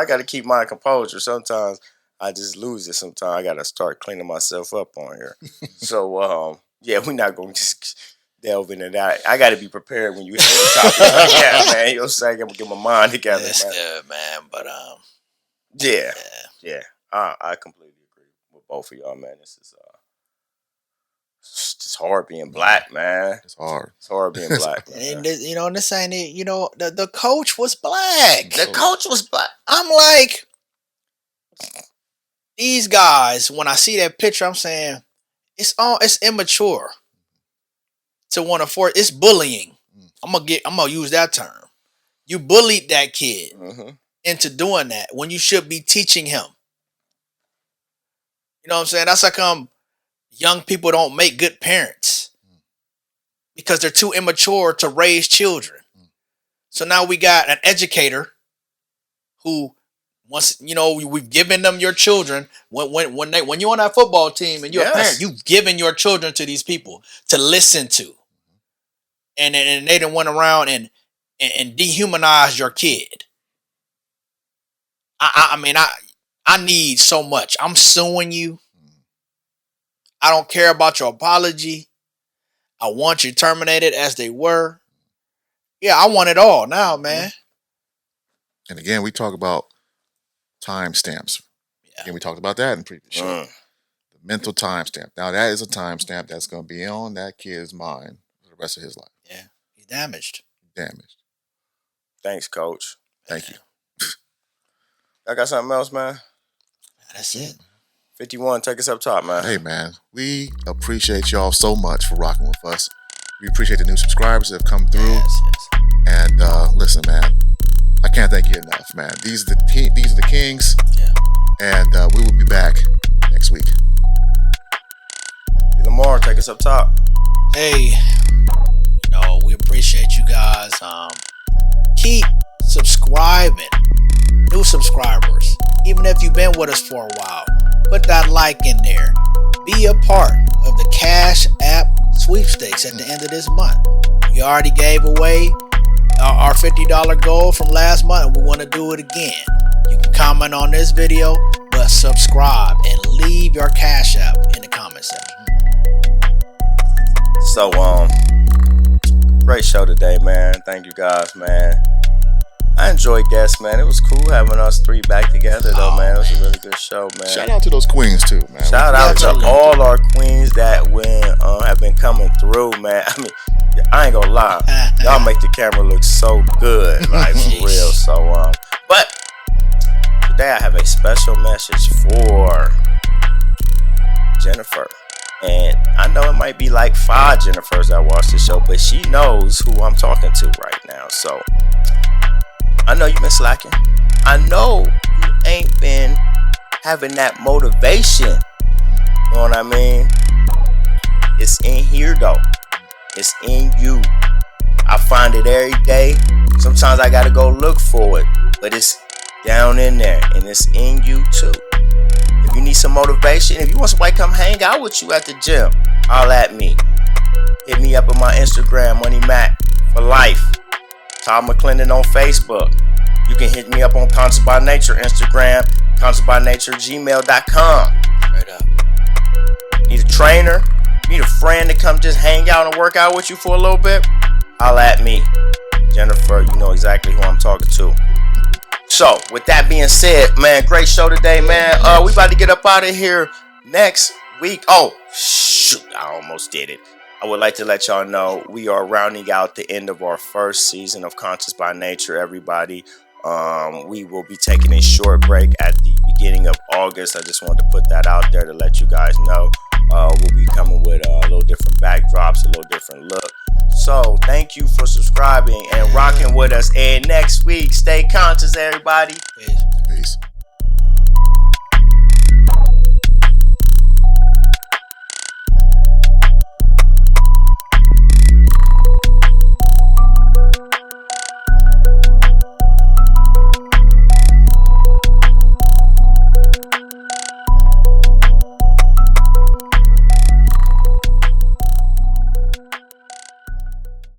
[SPEAKER 1] got to keep my composure. Sometimes I just lose it. Sometimes I got to start cleaning myself up on here. So, yeah, we're not going to just delve into that. I got to be prepared when you hit the topic. Yeah, man. You'll say I'm going to get my mind together,
[SPEAKER 2] It's
[SPEAKER 1] man.
[SPEAKER 2] good, man. But,
[SPEAKER 1] yeah. I completely agree with both of y'all, man. This is it's hard being black, man.
[SPEAKER 3] It's hard.
[SPEAKER 1] It's hard being black, man.
[SPEAKER 2] And this ain't it. You know, the coach was black.
[SPEAKER 1] The coach was black.
[SPEAKER 2] I'm like, these guys, when I see that picture, I'm saying, it's immature to want to force. It's bullying. I'm gonna use that term. You bullied that kid into doing that when you should be teaching him. You know what I'm saying? That's how come young people don't make good parents, because they're too immature to raise children. So now we got an educator who wants, we've given them your children. When you're on that football team and you're a parent, you've given your children to these people to listen to. And they done went around and dehumanized your kid. I need so much. I'm suing you. I don't care about your apology. I want you terminated as they were. Yeah, I want it all now, man.
[SPEAKER 3] And again, we talk about timestamps.
[SPEAKER 2] Yeah.
[SPEAKER 3] Again, we talked about that in the previous show. The mental timestamp. Now, that is a timestamp that's going to be on that kid's mind for the rest of his life.
[SPEAKER 2] Yeah, he's damaged.
[SPEAKER 1] Thanks, Coach.
[SPEAKER 3] Thank you.
[SPEAKER 1] I got something else, man.
[SPEAKER 2] That's it.
[SPEAKER 1] 51, take us up top, man.
[SPEAKER 3] Hey, man, we appreciate y'all so much for rocking with us. We appreciate the new subscribers that have come through.
[SPEAKER 2] Yes.
[SPEAKER 3] And listen, man, I can't thank you enough, man. These are the kings.
[SPEAKER 2] Yeah.
[SPEAKER 3] And we will be back next week.
[SPEAKER 1] Lamar, take us up top.
[SPEAKER 2] Hey, we appreciate you guys. Keep subscribing. New subscribers. Even if you've been with us for a while, put that like in there. Be a part of the Cash App sweepstakes at the end of this month. We already gave away our $50 goal from last month, and we want to do it again. You can comment on this video, but subscribe and leave your Cash App in the comment section.
[SPEAKER 1] So, great show today, man. Thank you guys, man. I enjoyed guests, man. It was cool having us three back together, though, man. It was a really good show, man.
[SPEAKER 3] Shout out to those queens too, man.
[SPEAKER 1] Shout out to all our queens that have been coming through, man. I mean, I ain't gonna lie, y'all make the camera look so good, like for real. So, but today I have a special message for Jennifer. And I know it might be like 5 Jennifers that watch the show, but she knows who I'm talking to right now. So I know you've been slacking. I know you ain't been having that motivation. You know what I mean? It's in here though. It's in you. I find it every day. Sometimes I gotta go look for it, but it's down in there and it's in you too. If you need some motivation, if you want somebody to come hang out with you at the gym, holla at me. Hit me up on my Instagram, Money Mac for life. Todd McClendon on Facebook. You can hit me up on ConsciousByNature Instagram, ConsciousByNature@gmail.com.
[SPEAKER 2] Straight up.
[SPEAKER 1] Need a trainer? Need a friend to come just hang out and work out with you for a little bit? Holla at me. Jennifer, you know exactly who I'm talking to. So, with that being said, man, great show today, man. We about to get up out of here next week. Oh, shoot, I almost did it. I would like to let y'all know we are rounding out the end of our first season of Conscious by Nature, everybody. We will be taking a short break at the beginning of August. I just wanted to put that out there to let you guys know. We'll be coming with a little different backdrops, a little different look. So thank you for subscribing and rocking with us. And next week, stay conscious, everybody.
[SPEAKER 2] Peace.
[SPEAKER 3] Peace.